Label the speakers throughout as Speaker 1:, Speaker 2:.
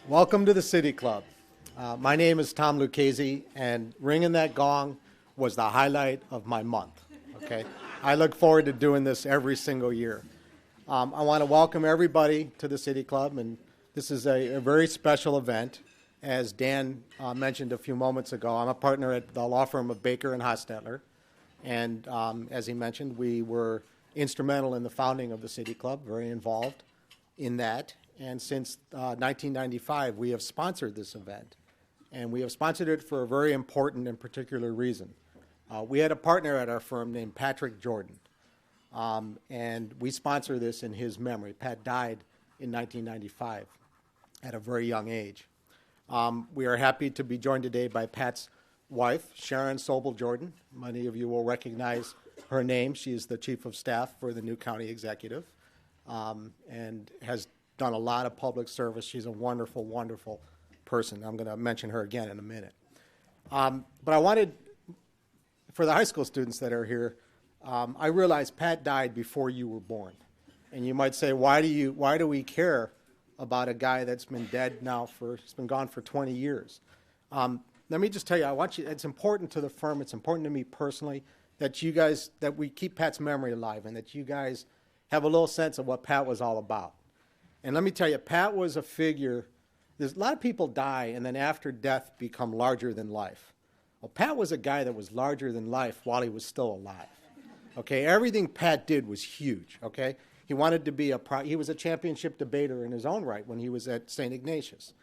Speaker 1: Welcome to the City Club. My name is Tom Lucchese, and ringing that gong was the highlight of my month, okay? I look forward to doing this every single year. I want to welcome everybody to the City Club, and this is a very special event. As Dan mentioned a few moments ago, I'm a partner at the law firm of Baker and Hostetler, and as he mentioned, we were instrumental in the founding of the City Club, very involved in that. And since 1995, we have sponsored this event. And we have sponsored it for a very important and particular reason. We had a partner at our firm named Patrick Jordan. And we sponsor this in his memory. Pat died in 1995 at a very young age. We are happy to be joined today by Pat's wife, Sharon Sobel Jordan. Many of you will recognize her name. She is the chief of staff for the new county executive and has done a lot of public service. She's a wonderful, wonderful person. I'm going to mention her again in a minute. But I wanted, for the high school students that are here, I realized Pat died before you were born. And you might say, why do we care about a guy that's been dead now he's been gone for 20 years? Let me just tell you, it's important to the firm, it's important to me personally that we keep Pat's memory alive and that you guys have a little sense of what Pat was all about. And let me tell you, Pat was a figure. There's a lot of people die and then after death become larger than life. Well, Pat was a guy that was larger than life while he was still alive. Okay, everything Pat did was huge. Okay, he wanted to be he was a championship debater in his own right when he was at St. Ignatius.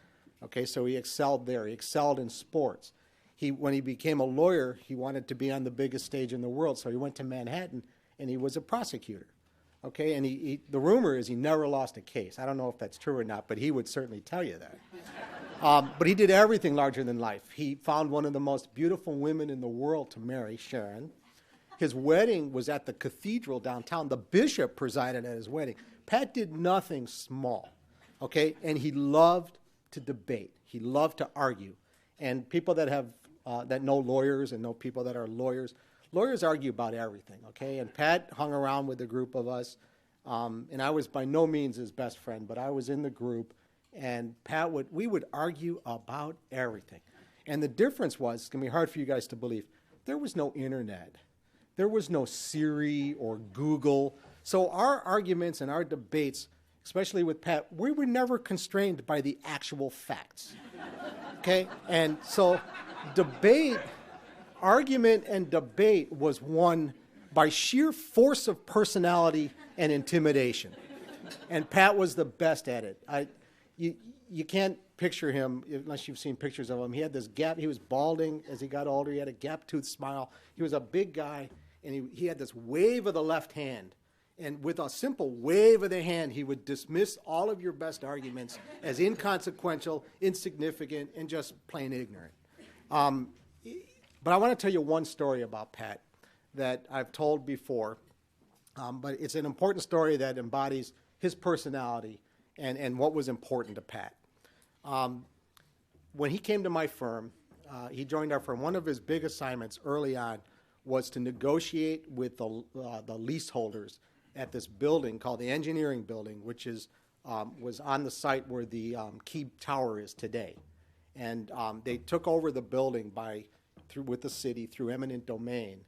Speaker 1: Okay, so he excelled there. He excelled in sports. When he became a lawyer, he wanted to be on the biggest stage in the world, so he went to Manhattan and he was a prosecutor. Okay, and the rumor is he never lost a case. I don't know if that's true or not, but he would certainly tell you that. But he did everything larger than life. He found one of the most beautiful women in the world to marry, Sharon. His wedding was at the cathedral downtown. The bishop presided at his wedding. Pat did nothing small, okay? And he loved to debate. He loved to argue. And people that know lawyers and know people that are lawyers argue about everything, okay? And Pat hung around with a group of us, and I was by no means his best friend, but I was in the group, and we would argue about everything. And the difference was, it's going to be hard for you guys to believe, there was no internet. There was no Siri or Google. So our arguments and our debates, especially with Pat, we were never constrained by the actual facts, okay? And so argument and debate was won by sheer force of personality and intimidation. And Pat was the best at it. You can't picture him unless you've seen pictures of him. He had this gap. He was balding as he got older. He had a gap-toothed smile. He was a big guy, and he had this wave of the left hand. And with a simple wave of the hand, he would dismiss all of your best arguments as inconsequential, insignificant, and just plain ignorant. But I want to tell you one story about Pat that I've told before, but it's an important story that embodies his personality and what was important to Pat. When he came to my firm, he joined our firm. One of his big assignments early on was to negotiate with the leaseholders at this building called the Engineering Building, which was on the site where the Key Tower is today. And they took over the building with the city through eminent domain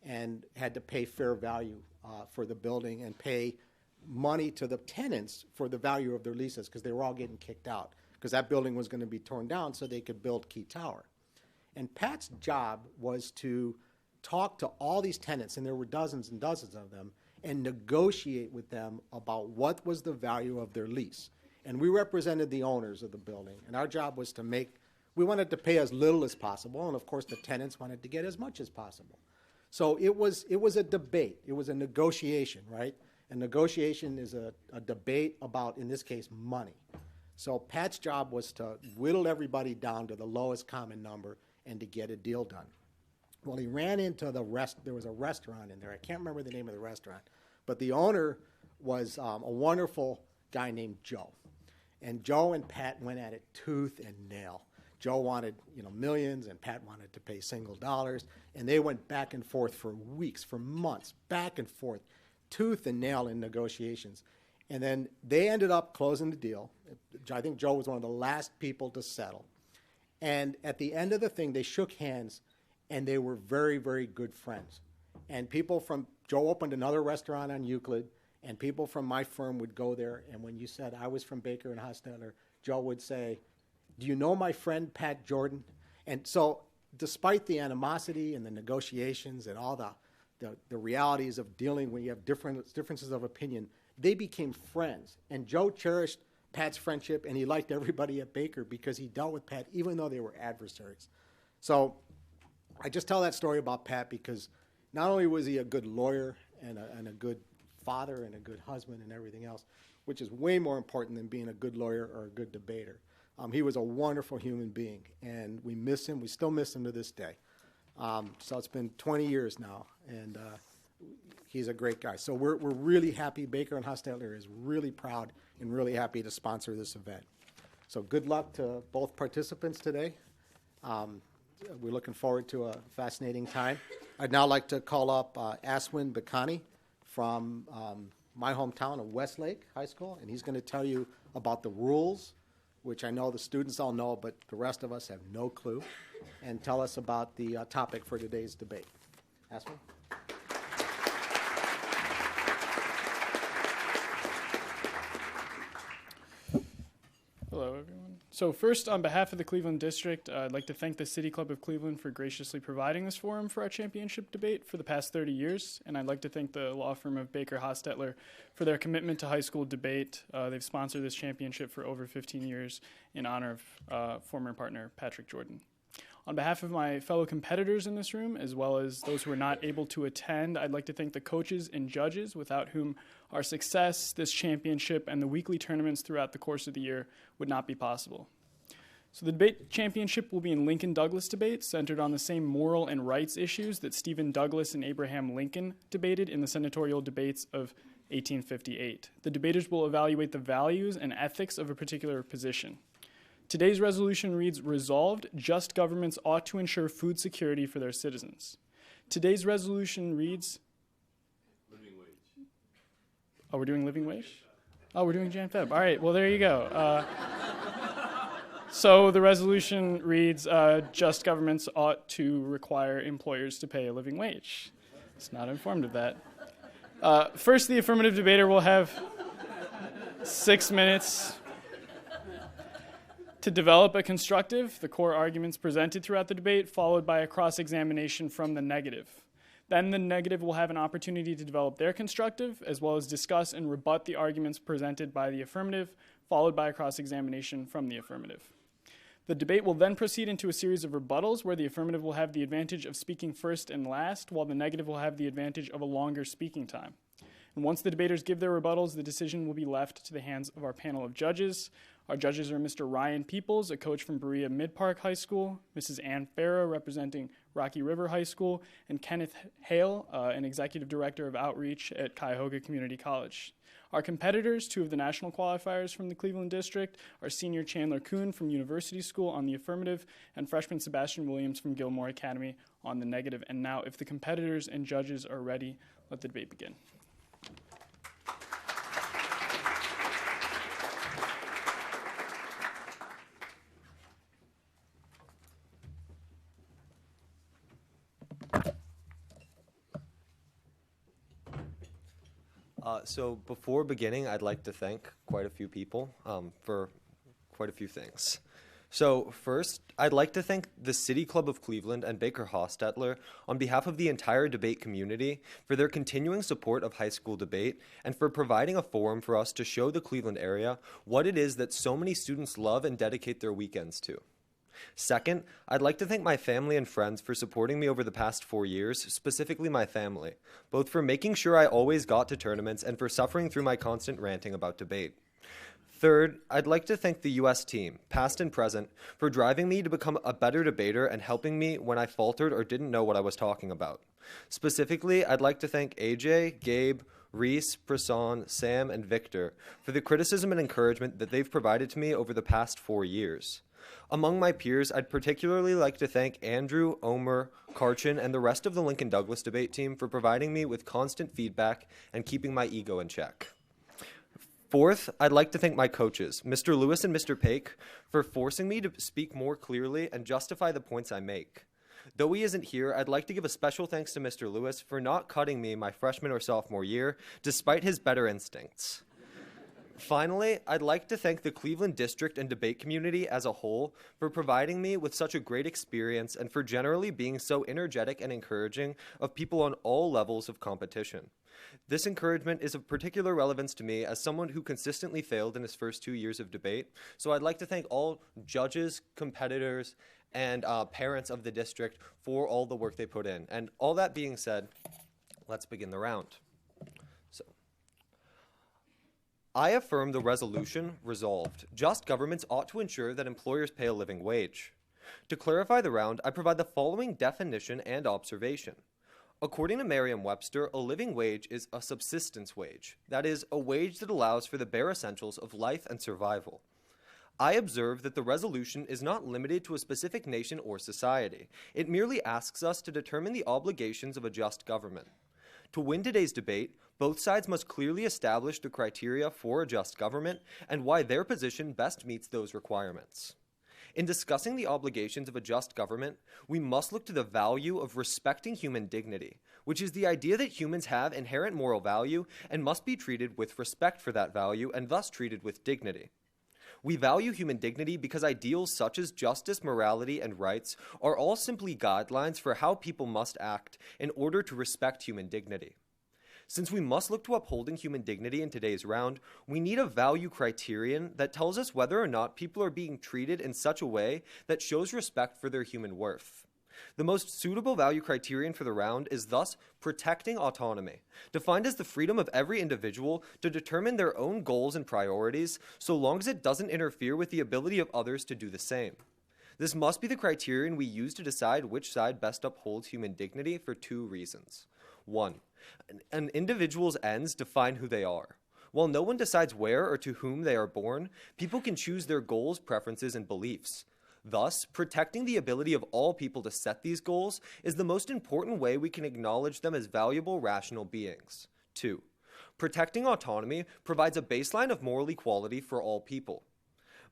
Speaker 1: and had to pay fair value for the building and pay money to the tenants for the value of their leases because they were all getting kicked out because that building was going to be torn down so they could build Key Tower. And Pat's job was to talk to all these tenants, and there were dozens and dozens of them, and negotiate with them about what was the value of their lease. And we represented the owners of the building, and our job was we wanted to pay as little as possible, and of course the tenants wanted to get as much as possible. So it was a debate. It was a negotiation, right? And negotiation is a debate about, in this case, money. So Pat's job was to whittle everybody down to the lowest common number and to get a deal done. Well, he ran into there was a restaurant in there. I can't remember the name of the restaurant, but the owner was a wonderful guy named Joe. And Joe and Pat went at it tooth and nail. Joe wanted, millions, and Pat wanted to pay single dollars, and they went back and forth for weeks, for months, back and forth, tooth and nail in negotiations. And then they ended up closing the deal. I think Joe was one of the last people to settle. And at the end of the thing, they shook hands, and they were very, very good friends. And people from, Joe opened another restaurant on Euclid, and people from my firm would go there, and when you said I was from Baker and Hostetler, Joe would say, "Do you know my friend Pat Jordan?" And so despite the animosity and the negotiations and all the realities of dealing when you have differences of opinion, they became friends. And Joe cherished Pat's friendship, and he liked everybody at Baker because he dealt with Pat even though they were adversaries. So I just tell that story about Pat because not only was he a good lawyer and a good father and a good husband and everything else, which is way more important than being a good lawyer or a good debater. He was a wonderful human being, and we miss him. We still miss him to this day. So it's been 20 years now, and he's a great guy. So we're really happy. Baker and Hostetler is really proud and really happy to sponsor this event. So good luck to both participants today. We're looking forward to a fascinating time. I'd now like to call up Aswin Bikani from my hometown of Westlake High School, and he's going to tell you about the rules, which I know the students all know, but the rest of us have no clue, and tell us about the topic for today's debate. Aswin?
Speaker 2: Hello, everyone. So first, on behalf of the Cleveland District, I'd like to thank the City Club of Cleveland for graciously providing this forum for our championship debate for the past 30 years. And I'd like to thank the law firm of Baker Hostetler for their commitment to high school debate. They've sponsored this championship for over 15 years in honor of former partner Patrick Jordan. On behalf of my fellow competitors in this room, as well as those who are not able to attend, I'd like to thank the coaches and judges without whom our success, this championship, and the weekly tournaments throughout the course of the year would not be possible. So the debate championship will be in Lincoln Douglas debates, centered on the same moral and rights issues that Stephen Douglas and Abraham Lincoln debated in the senatorial debates of 1858. The debaters will evaluate the values and ethics of a particular position. Today's resolution reads, "Resolved, just governments ought to ensure food security for their citizens." Today's resolution reads... Living wage. Oh, we're doing living wage? Oh, we're doing Jan Feb. All right, well, there you go. So the resolution reads, just governments ought to require employers to pay a living wage. It's not informed of that. First, the affirmative debater will have 6 minutes to develop a constructive, the core arguments presented throughout the debate, followed by a cross-examination from the negative. Then the negative will have an opportunity to develop their constructive, as well as discuss and rebut the arguments presented by the affirmative, followed by a cross-examination from the affirmative. The debate will then proceed into a series of rebuttals where the affirmative will have the advantage of speaking first and last, while the negative will have the advantage of a longer speaking time. And once the debaters give their rebuttals, the decision will be left to the hands of our panel of judges. Our judges are Mr. Ryan Peoples, a coach from Berea Mid-Park High School, Mrs. Ann Farah, representing Rocky River High School, and Kenneth Hale, an executive director of outreach at Cuyahoga Community College. Our competitors, 2 of the national qualifiers from the Cleveland District, are senior Chandler Koon from University School on the affirmative, and freshman Sebastian Williams from Gilmour Academy on the negative. And now, if the competitors and judges are ready, let the debate begin.
Speaker 3: So before beginning, I'd like to thank quite a few people for quite a few things. So first, I'd like to thank the City Club of Cleveland and Baker Hostetler on behalf of the entire debate community for their continuing support of high school debate and for providing a forum for us to show the Cleveland area what it is that so many students love and dedicate their weekends to. Second, I'd like to thank my family and friends for supporting me over the past 4 years, specifically my family, both for making sure I always got to tournaments and for suffering through my constant ranting about debate. Third, I'd like to thank the U.S. team, past and present, for driving me to become a better debater and helping me when I faltered or didn't know what I was talking about. Specifically, I'd like to thank AJ, Gabe, Reese, Prasan, Sam, and Victor for the criticism and encouragement that they've provided to me over the past 4 years. Among my peers, I'd particularly like to thank Andrew, Omer, Karchin, and the rest of the Lincoln Douglas debate team for providing me with constant feedback and keeping my ego in check. Fourth, I'd like to thank my coaches, Mr. Lewis and Mr. Paik, for forcing me to speak more clearly and justify the points I make. Though he isn't here, I'd like to give a special thanks to Mr. Lewis for not cutting me my freshman or sophomore year, despite his better instincts. Finally, I'd like to thank the Cleveland district and debate community as a whole for providing me with such a great experience and for generally being so energetic and encouraging of people on all levels of competition. This encouragement is of particular relevance to me as someone who consistently failed in his first 2 years of debate, so I'd like to thank all judges, competitors, and parents of the district for all the work they put in. And all that being said, let's begin the round. I affirm the resolution resolved. Just governments ought to ensure that employers pay a living wage. To clarify the round, I provide the following definition and observation. According to Merriam-Webster, a living wage is a subsistence wage. That is, a wage that allows for the bare essentials of life and survival. I observe that the resolution is not limited to a specific nation or society. It merely asks us to determine the obligations of a just government. To win today's debate, both sides must clearly establish the criteria for a just government and why their position best meets those requirements. In discussing the obligations of a just government, we must look to the value of respecting human dignity, which is the idea that humans have inherent moral value and must be treated with respect for that value and thus treated with dignity. We value human dignity because ideals such as justice, morality, and rights are all simply guidelines for how people must act in order to respect human dignity. Since we must look to upholding human dignity in today's round, we need a value criterion that tells us whether or not people are being treated in such a way that shows respect for their human worth. The most suitable value criterion for the round is thus protecting autonomy, defined as the freedom of every individual to determine their own goals and priorities, so long as it doesn't interfere with the ability of others to do the same. This must be the criterion we use to decide which side best upholds human dignity for 2 reasons. 1. An individual's ends define who they are. While no one decides where or to whom they are born, people can choose their goals, preferences, and beliefs. Thus, protecting the ability of all people to set these goals is the most important way we can acknowledge them as valuable, rational beings. 2. Protecting autonomy provides a baseline of moral equality for all people.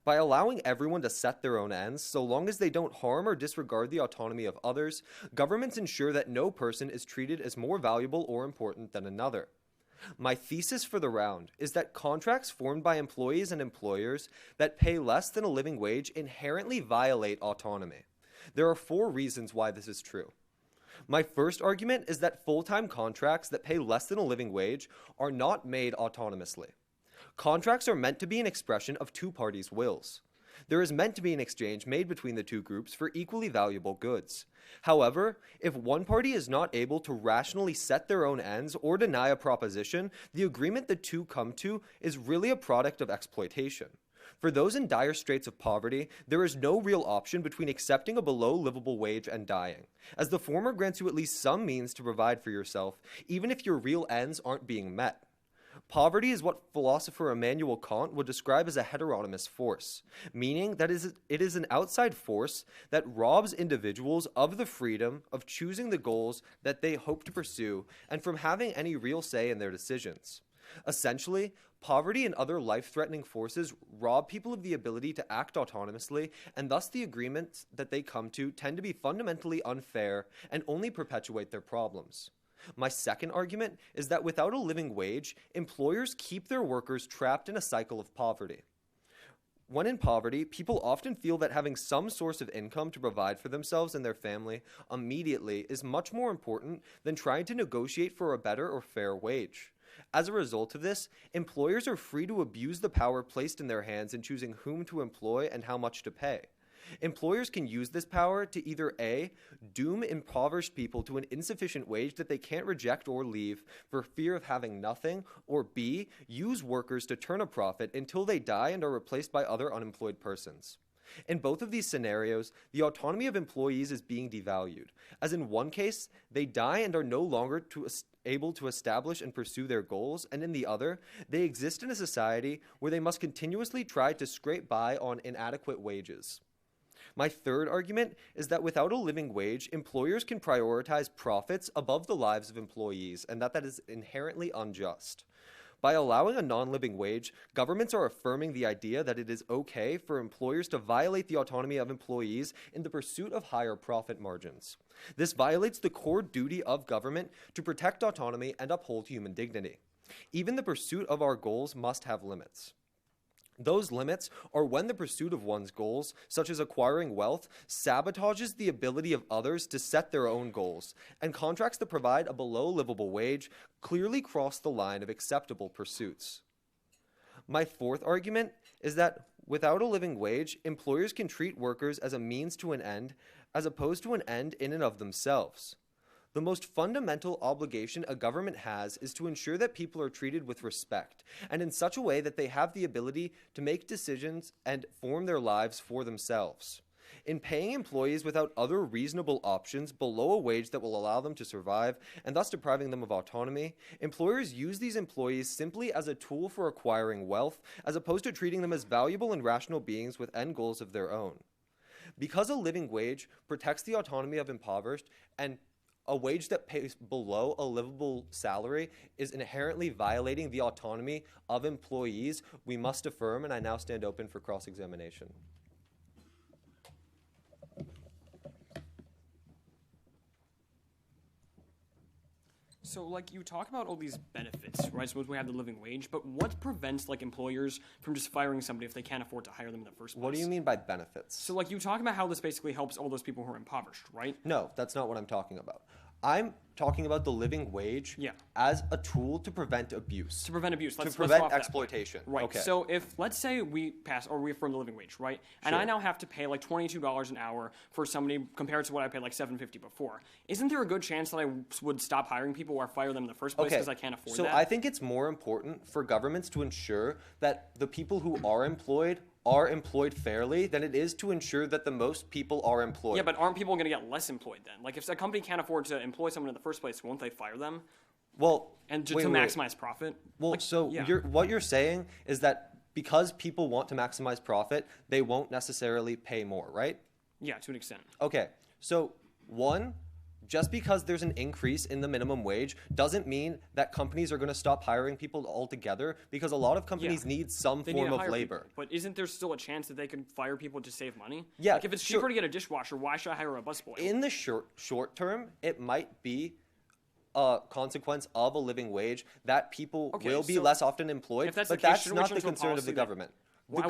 Speaker 3: By allowing everyone to set their own ends, so long as they don't harm or disregard the autonomy of others, governments ensure that no person is treated as more valuable or important than another. My thesis for the round is that contracts formed by employees and employers that pay less than a living wage inherently violate autonomy. There are 4 reasons why this is true. My first argument is that full-time contracts that pay less than a living wage are not made autonomously. Contracts are meant to be an expression of 2 parties' wills. There is meant to be an exchange made between the 2 groups for equally valuable goods. However, if one party is not able to rationally set their own ends or deny a proposition, the agreement the 2 come to is really a product of exploitation. For those in dire straits of poverty, there is no real option between accepting a below-livable wage and dying, as the former grants you at least some means to provide for yourself, even if your real ends aren't being met. Poverty is what philosopher Immanuel Kant would describe as a heteronomous force, meaning that it is an outside force that robs individuals of the freedom of choosing the goals that they hope to pursue and from having any real say in their decisions. Essentially, poverty and other life-threatening forces rob people of the ability to act autonomously, and thus the agreements that they come to tend to be fundamentally unfair and only perpetuate their problems. My second argument is that without a living wage, employers keep their workers trapped in a cycle of poverty. When in poverty, people often feel that having some source of income to provide for themselves and their family immediately is much more important than trying to negotiate for a better or fair wage. As a result of this, employers are free to abuse the power placed in their hands in choosing whom to employ and how much to pay. Employers can use this power to either A, doom impoverished people to an insufficient wage that they can't reject or leave for fear of having nothing, or B, use workers to turn a profit until they die and are replaced by other unemployed persons. In both of these scenarios, the autonomy of employees is being devalued, as in one case, they die and are no longer able to establish and pursue their goals, and in the other, they exist in a society where they must continuously try to scrape by on inadequate wages. My third argument is that without a living wage, employers can prioritize profits above the lives of employees, and that is inherently unjust. By allowing a non-living wage, governments are affirming the idea that it is okay for employers to violate the autonomy of employees in the pursuit of higher profit margins. This violates the core duty of government to protect autonomy and uphold human dignity. Even the pursuit of our goals must have limits. Those limits are when the pursuit of one's goals, such as acquiring wealth, sabotages the ability of others to set their own goals, and contracts that provide a below livable wage clearly cross the line of acceptable pursuits. My fourth argument is that without a living wage, employers can treat workers as a means to an end, as opposed to an end in and of themselves. The most fundamental obligation a government has is to ensure that people are treated with respect, and in such a way that they have the ability to make decisions and form their lives for themselves. In paying employees without other reasonable options below a wage that will allow them to survive, and thus depriving them of autonomy, employers use these employees simply as a tool for acquiring wealth, as opposed to treating them as valuable and rational beings with end goals of their own. Because a living wage protects the autonomy of impoverished, and a wage that pays below a livable salary is inherently violating the autonomy of employees, we must affirm, and I now stand open for cross-examination.
Speaker 4: So, like, you talk about all these benefits, right? Suppose we have the living wage, but what prevents, like, employers from just firing somebody if they can't afford to hire them in the first place?
Speaker 3: What do you mean by benefits?
Speaker 4: So, like, you talk about how this basically helps all those people who are impoverished, right?
Speaker 3: No, that's not what I'm talking about. I'm talking about the living wage as a tool to prevent abuse.
Speaker 4: To prevent abuse.
Speaker 3: To prevent exploitation.
Speaker 4: Right.
Speaker 3: Okay.
Speaker 4: So if, let's say we pass or we affirm the living wage, right? And
Speaker 3: Sure.
Speaker 4: I now have to pay like $22 an hour for somebody compared to what I paid like $7.50 before. Isn't there a good chance that I would stop hiring people or fire them in the first place because I can't afford that?
Speaker 3: So I think it's more important for governments to ensure that the people who are employed fairly than it is to ensure that the most people are employed.
Speaker 4: Yeah, but aren't people going to get less employed then? Like, if a company can't afford to employ someone in the first place, won't they fire them?
Speaker 3: Well,
Speaker 4: and to maximize profit?
Speaker 3: Well,
Speaker 4: like,
Speaker 3: so what you're saying is that because people want to maximize profit, they won't necessarily pay more, right?
Speaker 4: Yeah, to an extent.
Speaker 3: Okay, so one, just because there's an increase in the minimum wage doesn't mean that companies are going to stop hiring people altogether, because a lot of companies need some form of labor.
Speaker 4: People. But isn't there still a chance that they could fire people to save money?
Speaker 3: Yeah.
Speaker 4: Like if it's cheaper to get a dishwasher, why should I hire a busboy?
Speaker 3: In the short term, it might be a consequence of a living wage that people will be less often employed, but that's not the concern of the government.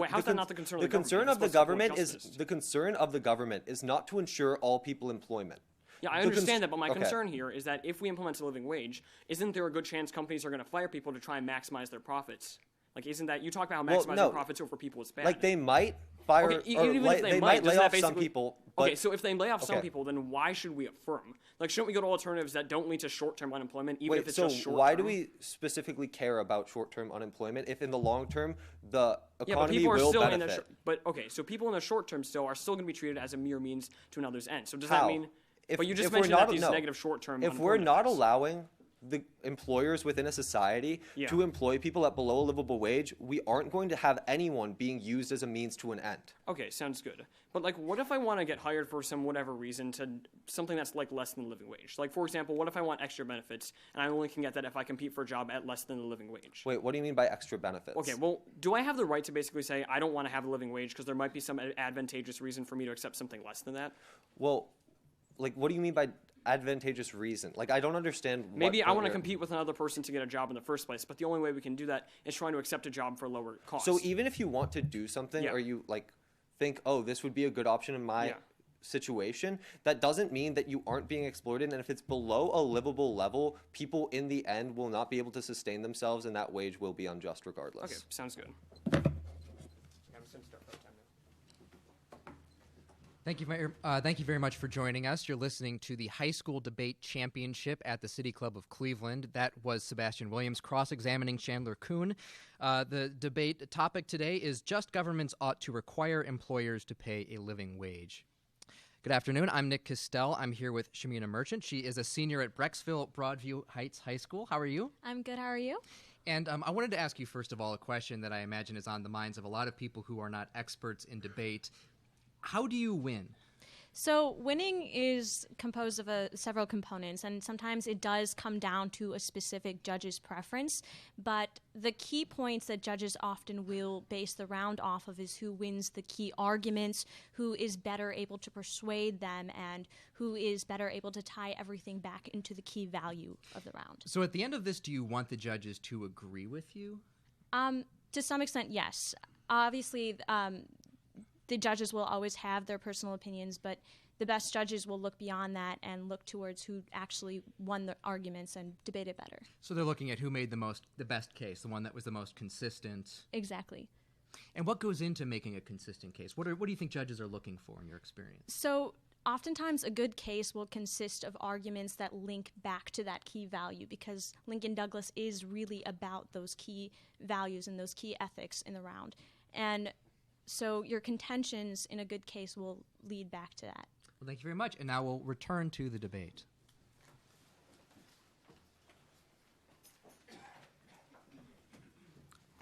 Speaker 4: How's that not the concern of the government?
Speaker 3: The concern of the government is the concern of the government is not to ensure all people employment.
Speaker 4: Yeah, I understand that, but my concern here is that if we implement a living wage, isn't there a good chance companies are going to fire people to try and maximize their profits? Like, isn't that, you talk about how maximizing profits over people is bad.
Speaker 3: Like, they might fire, they might lay off some people.
Speaker 4: Okay, so if they lay off some people, then why should we affirm? Like, shouldn't we go to alternatives that don't lead to short-term unemployment, even if it's just short-term?
Speaker 3: Why do we specifically care about short-term unemployment if in the long term the economy will benefit?
Speaker 4: So people in the short term still are still going to be treated as a mere means to another's end. So does that mean... But you just mentioned that these negative short-term.
Speaker 3: If we're not allowing the employers within a society to employ people at below a livable wage, we aren't going to have anyone being used as a means to an end.
Speaker 4: Okay, sounds good. But like, what if I want to get hired for some whatever reason to something that's like less than the living wage? Like, for example, what if I want extra benefits and I only can get that if I compete for a job at less than the living wage?
Speaker 3: Wait, what do you mean by extra benefits?
Speaker 4: Okay, well, do I have the right to basically say I don't want to have a living wage because there might be some advantageous reason for me to accept something less than that?
Speaker 3: Well, like, what do you mean by advantageous reason? Like, I don't understand.
Speaker 4: Maybe I want to compete with another person to get a job in the first place, but the only way we can do that is trying to accept a job for lower cost.
Speaker 3: So even if you want to do something or you like think, oh, this would be a good option in my situation, that doesn't mean that you aren't being exploited. And if it's below a livable level, people in the end will not be able to sustain themselves, and that wage will be unjust regardless.
Speaker 4: Okay, sounds good.
Speaker 5: Thank you very much for joining us. You're listening to the High School Debate Championship at the City Club of Cleveland. That was Sebastian Williams cross-examining Chandler Koon. The debate topic today is just governments ought to require employers to pay a living wage. Good afternoon. I'm Nick Castell. I'm here with Shamina Merchant. She is a senior at Brecksville Broadview Heights High School. How are you?
Speaker 6: I'm good. How are you?
Speaker 5: And I wanted to ask you, first of all, a question that I imagine is on the minds of a lot of people who are not experts in debate. How do you win?
Speaker 6: So winning is composed of several components, and sometimes it does come down to a specific judge's preference, but the key points that judges often will base the round off of is who wins the key arguments, who is better able to persuade them, and who is better able to tie everything back into the key value of the round.
Speaker 5: So at the end of this, do you want the judges to agree with you?
Speaker 6: To some extent, yes. Obviously, the judges will always have their personal opinions, but the best judges will look beyond that and look towards who actually won the arguments and debated better.
Speaker 5: So they're looking at who made the best case, the one that was the most consistent.
Speaker 6: Exactly.
Speaker 5: And what goes into making a consistent case? What do you think judges are looking for in your experience?
Speaker 6: So oftentimes a good case will consist of arguments that link back to that key value, because Lincoln Douglas is really about those key values and those key ethics in the round. And so your contentions in a good case will lead back to that.
Speaker 5: Well, thank you very much. And now we'll return to the debate.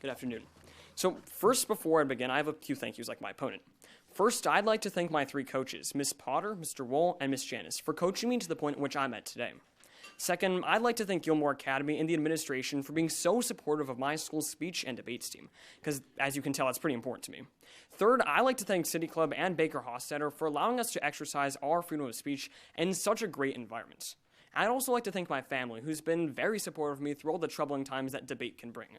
Speaker 4: Good afternoon. So first, before I begin, I have a few thank yous like my opponent. First, I'd like to thank my three coaches, Miss Potter, Mr. Wool, and Miss Janice, for coaching me to the point at which I'm at today. Second, I'd like to thank Gilmour Academy and the administration for being so supportive of my school's speech and debates team, because as you can tell, that's pretty important to me. Third, I'd like to thank City Club and Baker Hofstadter for allowing us to exercise our freedom of speech in such a great environment. I'd also like to thank my family, who's been very supportive of me through all the troubling times that debate can bring.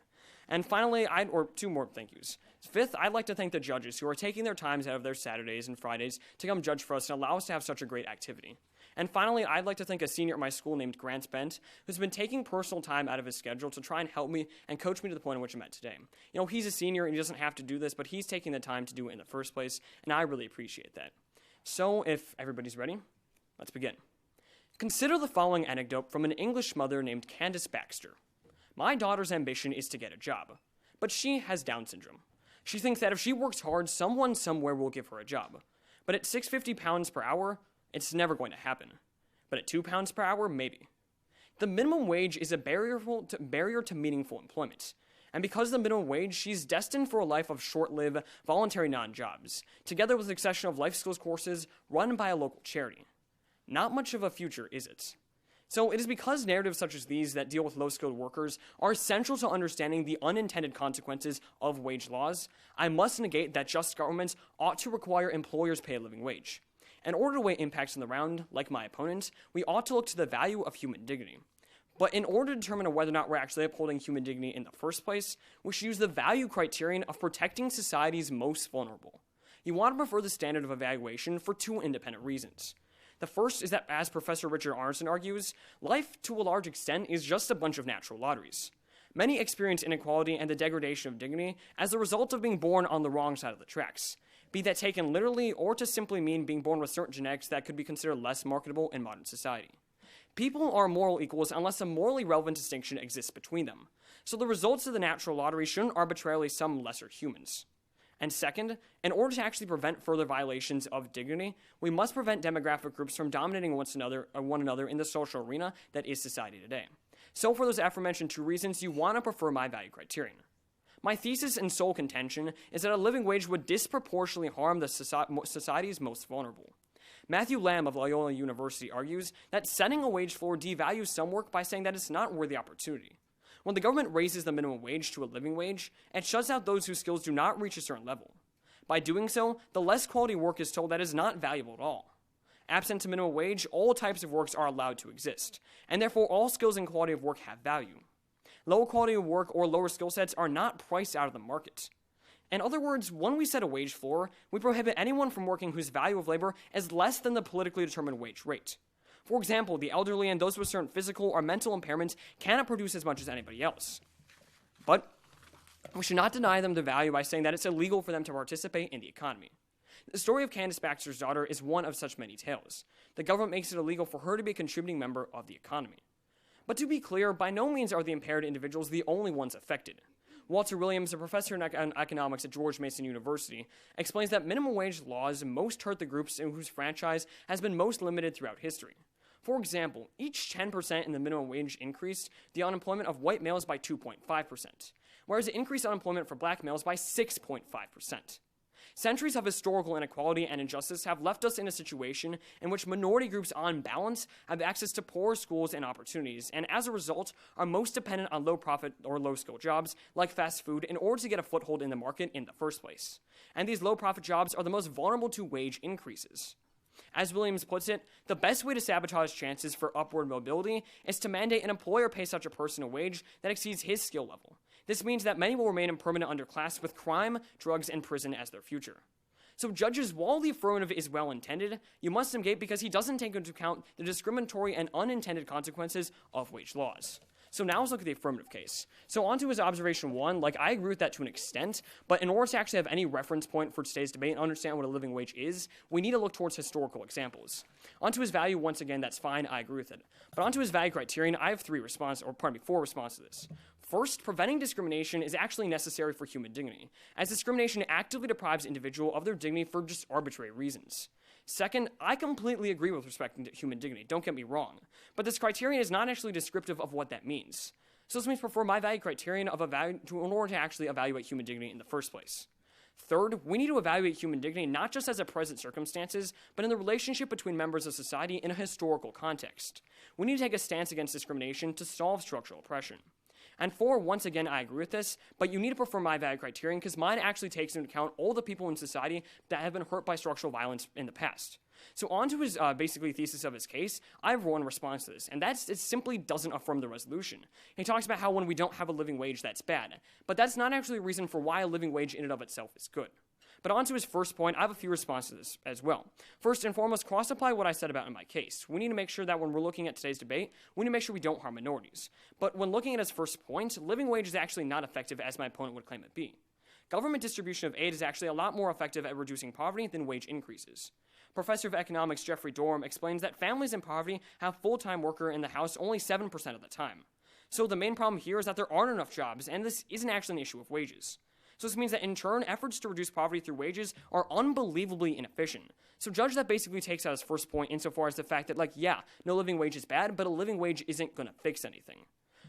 Speaker 4: And finally, two more thank yous. Fifth, I'd like to thank the judges who are taking their times out of their Saturdays and Fridays to come judge for us and allow us to have such a great activity. And finally, I'd like to thank a senior at my school named Grant Bent, who's been taking personal time out of his schedule to try and help me and coach me to the point at which I'm at today. You know, he's a senior and he doesn't have to do this, but he's taking the time to do it in the first place, and I really appreciate that. So, if everybody's ready, let's begin. Consider the following anecdote from an English mother named Candace Baxter. My daughter's ambition is to get a job, but she has Down syndrome. She thinks that if she works hard, someone somewhere will give her a job. But at £6.50 per hour, it's never going to happen. But at £2 per hour, maybe. The minimum wage is a barrier to meaningful employment. And because of the minimum wage, she's destined for a life of short-lived, voluntary non-jobs, together with a succession of life skills courses run by a local charity. Not much of a future, is it? So it is because narratives such as these that deal with low-skilled workers are essential to understanding the unintended consequences of wage laws, I must negate that just governments ought to require employers pay a living wage. In order to weigh impacts in the round, like my opponent, we ought to look to the value of human dignity. But in order to determine whether or not we're actually upholding human dignity in the first place, we should use the value criterion of protecting society's most vulnerable. You want to prefer the standard of evaluation for two independent reasons. The first is that, as Professor Richard Arneson argues, life, to a large extent, is just a bunch of natural lotteries. Many experience inequality and the degradation of dignity as a result of being born on the wrong side of the tracks, be that taken literally or to simply mean being born with certain genetics that could be considered less marketable in modern society. People are moral equals unless a morally relevant distinction exists between them, so the results of the natural lottery shouldn't arbitrarily sum lesser humans. And second, in order to actually prevent further violations of dignity, we must prevent demographic groups from dominating one another in the social arena that is society today. So for those aforementioned two reasons, you want to prefer my value criterion. My thesis and sole contention is that a living wage would disproportionately harm the society's most vulnerable. Matthew Lamb of Loyola University argues that setting a wage floor devalues some work by saying that it's not worth the opportunity. When the government raises the minimum wage to a living wage, it shuts out those whose skills do not reach a certain level. By doing so, the less quality work is told that is not valuable at all. Absent a minimum wage, all types of works are allowed to exist, and therefore all skills and quality of work have value. Low quality of work or lower skill sets are not priced out of the market. In other words, when we set a wage floor, we prohibit anyone from working whose value of labor is less than the politically determined wage rate. For example, the elderly and those with certain physical or mental impairments cannot produce as much as anybody else. But we should not deny them the value by saying that it's illegal for them to participate in the economy. The story of Candace Baxter's daughter is one of such many tales. The government makes it illegal for her to be a contributing member of the economy. But to be clear, by no means are the impaired individuals the only ones affected. Walter Williams, a professor in economics at George Mason University, explains that minimum wage laws most hurt the groups whose franchise has been most limited throughout history. For example, each 10% in the minimum wage increased the unemployment of white males by 2.5%, whereas it increased unemployment for black males by 6.5%. Centuries of historical inequality and injustice have left us in a situation in which minority groups on balance have access to poor schools and opportunities, and as a result are most dependent on low-profit or low-skill jobs like fast food in order to get a foothold in the market in the first place. And these low-profit jobs are the most vulnerable to wage increases. As Williams puts it, the best way to sabotage chances for upward mobility is to mandate an employer pay such a person a wage that exceeds his skill level. This means that many will remain in permanent underclass with crime, drugs, and prison as their future. So judges, while the affirmative is well-intended, you must negate because he doesn't take into account the discriminatory and unintended consequences of wage laws. So now let's look at the affirmative case. So on to his observation 1, I agree with that to an extent, but in order to actually have any reference point for today's debate and understand what a living wage is, we need to look towards historical examples. On to his value, once again, that's fine, I agree with it. But on to his value criterion, I have 4 responses to this. First, preventing discrimination is actually necessary for human dignity, as discrimination actively deprives individuals of their dignity for just arbitrary reasons. Second, I completely agree with respect to human dignity, don't get me wrong, but this criterion is not actually descriptive of what that means. So this means prefer my value criterion in order to actually evaluate human dignity in the first place. Third, we need to evaluate human dignity not just as a present circumstances, but in the relationship between members of society in a historical context. We need to take a stance against discrimination to solve structural oppression. And 4, once again, I agree with this, but you need to prefer my value criterion because mine actually takes into account all the people in society that have been hurt by structural violence in the past. So on to his basically thesis of his case, I have 1 response to this, and it simply doesn't affirm the resolution. He talks about how when we don't have a living wage, that's bad, but that's not actually a reason for why a living wage in and of itself is good. But on to his first point, I have a few responses to this as well. First and foremost, cross-apply what I said about in my case. We need to make sure that when we're looking at today's debate, we need to make sure we don't harm minorities. But when looking at his first point, living wage is actually not effective as my opponent would claim it be. Government distribution of aid is actually a lot more effective at reducing poverty than wage increases. Professor of economics Jeffrey Dorm explains that families in poverty have full-time worker in the house only 7% of the time. So the main problem here is that there aren't enough jobs, and this isn't actually an issue of wages. So this means that in turn, efforts to reduce poverty through wages are unbelievably inefficient. So judge that basically takes out his first point insofar as the fact that no living wage is bad, but a living wage isn't going to fix anything.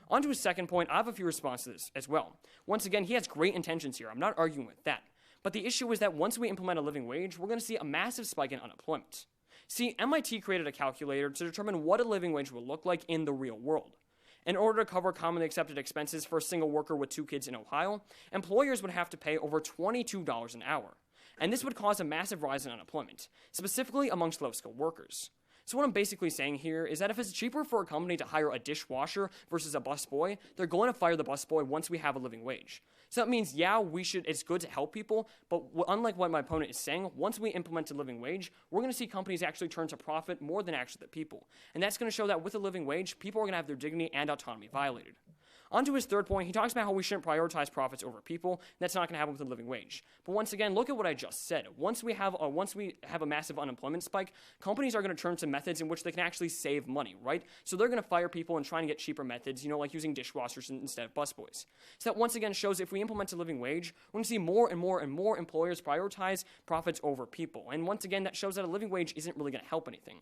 Speaker 4: On to his second point, I have a few responses to this as well. Once again, he has great intentions here. I'm not arguing with that. But the issue is that once we implement a living wage, we're going to see a massive spike in unemployment. See, MIT created a calculator to determine what a living wage will look like in the real world. In order to cover commonly accepted expenses for a single worker with 2 kids in Ohio, employers would have to pay over $22 an hour. And this would cause a massive rise in unemployment, specifically amongst low-skilled workers. So what I'm basically saying here is that if it's cheaper for a company to hire a dishwasher versus a busboy, they're going to fire the busboy once we have a living wage. So that means, it's good to help people, but unlike what my opponent is saying, once we implement a living wage, we're going to see companies actually turn to profit more than actually the people. And that's going to show that with a living wage, people are going to have their dignity and autonomy violated. On to his third point, he talks about how we shouldn't prioritize profits over people. That's not going to happen with a living wage. But once again, look at what I just said. Once we have a massive unemployment spike, companies are going to turn to methods in which they can actually save money, right? So they're going to fire people and try and get cheaper methods, like using dishwashers instead of busboys. So that once again shows if we implement a living wage, we're going to see more and more and more employers prioritize profits over people. And once again, that shows that a living wage isn't really going to help anything.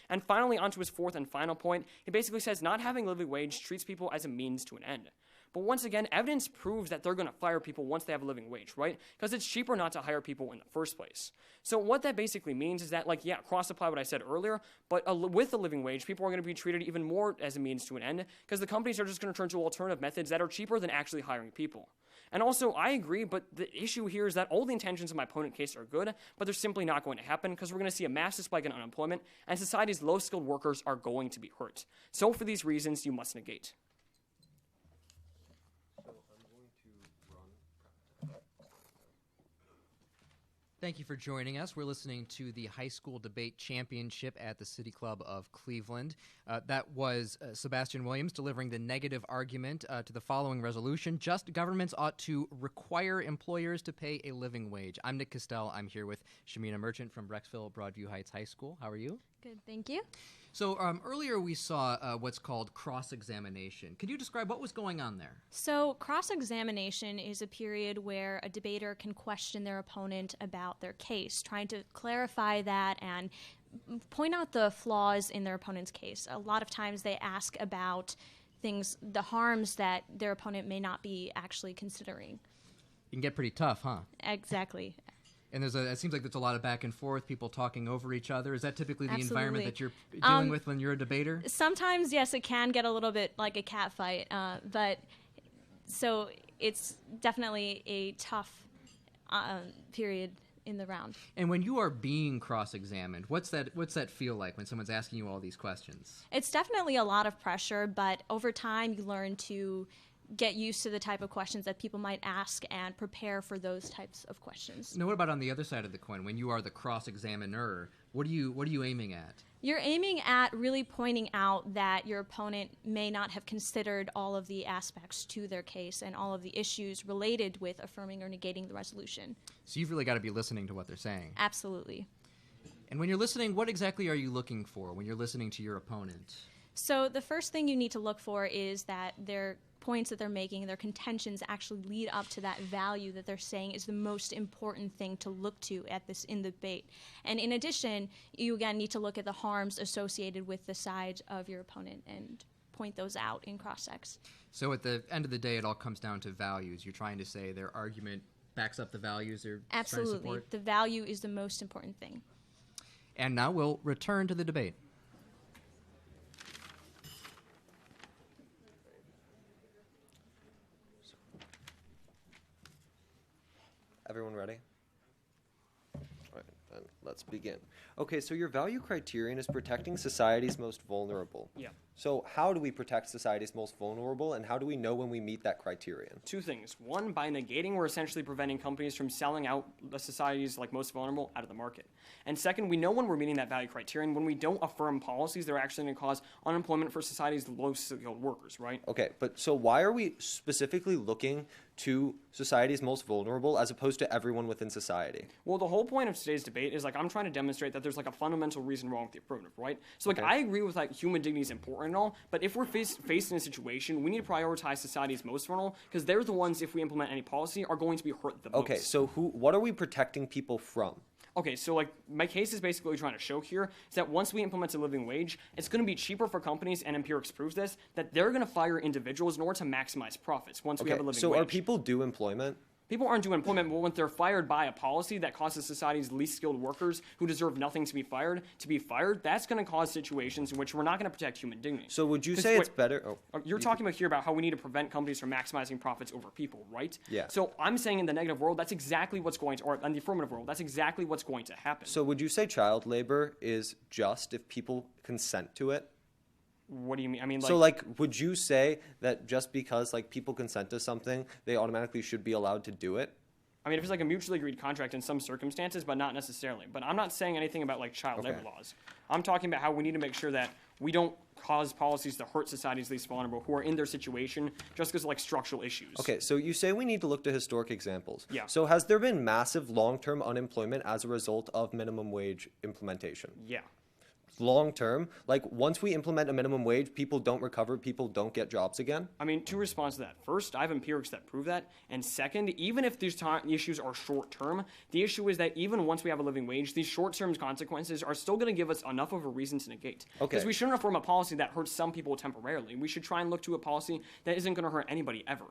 Speaker 4: And finally, on to his fourth and final point, he basically says not having a living wage treats people as a means to an end. But once again, evidence proves that they're going to fire people once they have a living wage, right? Because it's cheaper not to hire people in the first place. So what that basically means is that, cross-apply what I said earlier, but with the living wage, people are going to be treated even more as a means to an end because the companies are just going to turn to alternative methods that are cheaper than actually hiring people. And also, I agree, but the issue here is that all the intentions of my opponent's case are good, but they're simply not going to happen because we're going to see a massive spike in unemployment, and society's low-skilled workers are going to be hurt. So for these reasons, you must negate.
Speaker 5: Thank you for joining us. We're listening to the High School Debate Championship at the City Club of Cleveland. That was Sebastian Williams delivering the negative argument to the following resolution. Just governments ought to require employers to pay a living wage. I'm Nick Costell. I'm here with Shamina Merchant from Brecksville Broadview Heights High School. How are you?
Speaker 6: Good, thank you.
Speaker 5: So earlier we saw what's called cross-examination. Could you describe what was going on there?
Speaker 6: So cross-examination is a period where a debater can question their opponent about their case, trying to clarify that and point out the flaws in their opponent's case. A lot of times they ask about things, the harms that their opponent may not be actually considering.
Speaker 5: It can get pretty tough, huh?
Speaker 6: Exactly.
Speaker 5: And it seems like there's a lot of back and forth, people talking over each other. Is that typically the environment
Speaker 6: Absolutely.
Speaker 5: that you're dealing with when you're a debater?
Speaker 6: Sometimes, yes, it can get a little bit like a cat fight, but so it's definitely a tough period in the round.
Speaker 5: And when you are being cross-examined, what's that feel like when someone's asking you all these questions?
Speaker 6: It's definitely a lot of pressure, but over time you learn to get used to the type of questions that people might ask and prepare for those types of questions.
Speaker 5: Now, what about on the other side of the coin? When you are the cross-examiner, what are you aiming at?
Speaker 6: You're aiming at really pointing out that your opponent may not have considered all of the aspects to their case and all of the issues related with affirming or negating the resolution.
Speaker 5: So you've really got to be listening to what they're saying.
Speaker 6: Absolutely.
Speaker 5: And when you're listening, what exactly are you looking for when you're listening to your opponent?
Speaker 6: So the first thing you need to look for is that their points that they're making, their contentions actually lead up to that value that they're saying is the most important thing to look to in the debate. And in addition, you again need to look at the harms associated with the side of your opponent and point those out in cross-ex.
Speaker 5: So at the end of the day, it all comes down to values. You're trying to say their argument backs up the values they're trying to
Speaker 6: Absolutely.
Speaker 5: support?
Speaker 6: The value is the most important thing.
Speaker 5: And now we'll return to the debate.
Speaker 3: Everyone ready? All right, then let's begin. Okay, so your value criterion is protecting society's most vulnerable.
Speaker 4: Yeah.
Speaker 3: So how do we protect society's most vulnerable, and how do we know when we meet that criterion?
Speaker 4: Two things. One, by negating, we're essentially preventing companies from selling out the society's most vulnerable out of the market. And second, we know when we're meeting that value criterion when we don't affirm policies that are actually going to cause unemployment for society's low-skilled workers, right?
Speaker 3: Okay, but so why are we specifically looking to society's most vulnerable as opposed to everyone within society?
Speaker 4: Well, the whole point of today's debate is I'm trying to demonstrate that there's a fundamental reason wrong with the affirmative, right? So
Speaker 3: Okay.
Speaker 4: I agree with human dignity is important and all, but if we're faced in a situation, we need to prioritize society's most vulnerable because they're the ones, if we implement any policy, are going to be hurt the most.
Speaker 3: Okay, so what are we protecting people from?
Speaker 4: Okay, so my case is basically what we're trying to show here is that once we implement a living wage, it's going to be cheaper for companies, and empirics proves this, that they're going to fire individuals in order to maximize profits once we have a living
Speaker 3: so
Speaker 4: wage.
Speaker 3: are people due employment?
Speaker 4: People aren't doing employment, but when they're fired by a policy that causes society's least skilled workers who deserve nothing to be fired, that's going to cause situations in which we're not going to protect human dignity.
Speaker 3: So would you say it's better?
Speaker 4: You're talking about how we need to prevent companies from maximizing profits over people, right?
Speaker 3: Yeah.
Speaker 4: So I'm saying in the negative world, that's exactly what's going to, or in the affirmative world, that's exactly what's going to happen.
Speaker 3: So would you say child labor is just if people consent to it?
Speaker 4: What do you mean? I mean,
Speaker 3: So, would you say that just because, people consent to something, they automatically should be allowed to do it?
Speaker 4: I mean, if it's a mutually agreed contract in some circumstances, but not necessarily. But I'm not saying anything about child labor laws. I'm talking about how we need to make sure that we don't cause policies to hurt society's least vulnerable who are in their situation just because of structural issues.
Speaker 3: Okay, so you say we need to look to historic examples.
Speaker 4: Yeah.
Speaker 3: So has there been massive long-term unemployment as a result of minimum wage implementation?
Speaker 4: Yeah.
Speaker 3: Long term, once we implement a minimum wage, people don't recover, people don't get jobs again?
Speaker 4: I mean, two responses to that. First, I have empirics that prove that. And second, even if these issues are short term, the issue is that even once we have a living wage, these short term consequences are still going to give us enough of a reason to negate.
Speaker 3: Okay.
Speaker 4: Because we shouldn't affirm a policy that hurts some people temporarily. We should try and look to a policy that isn't going to hurt anybody ever.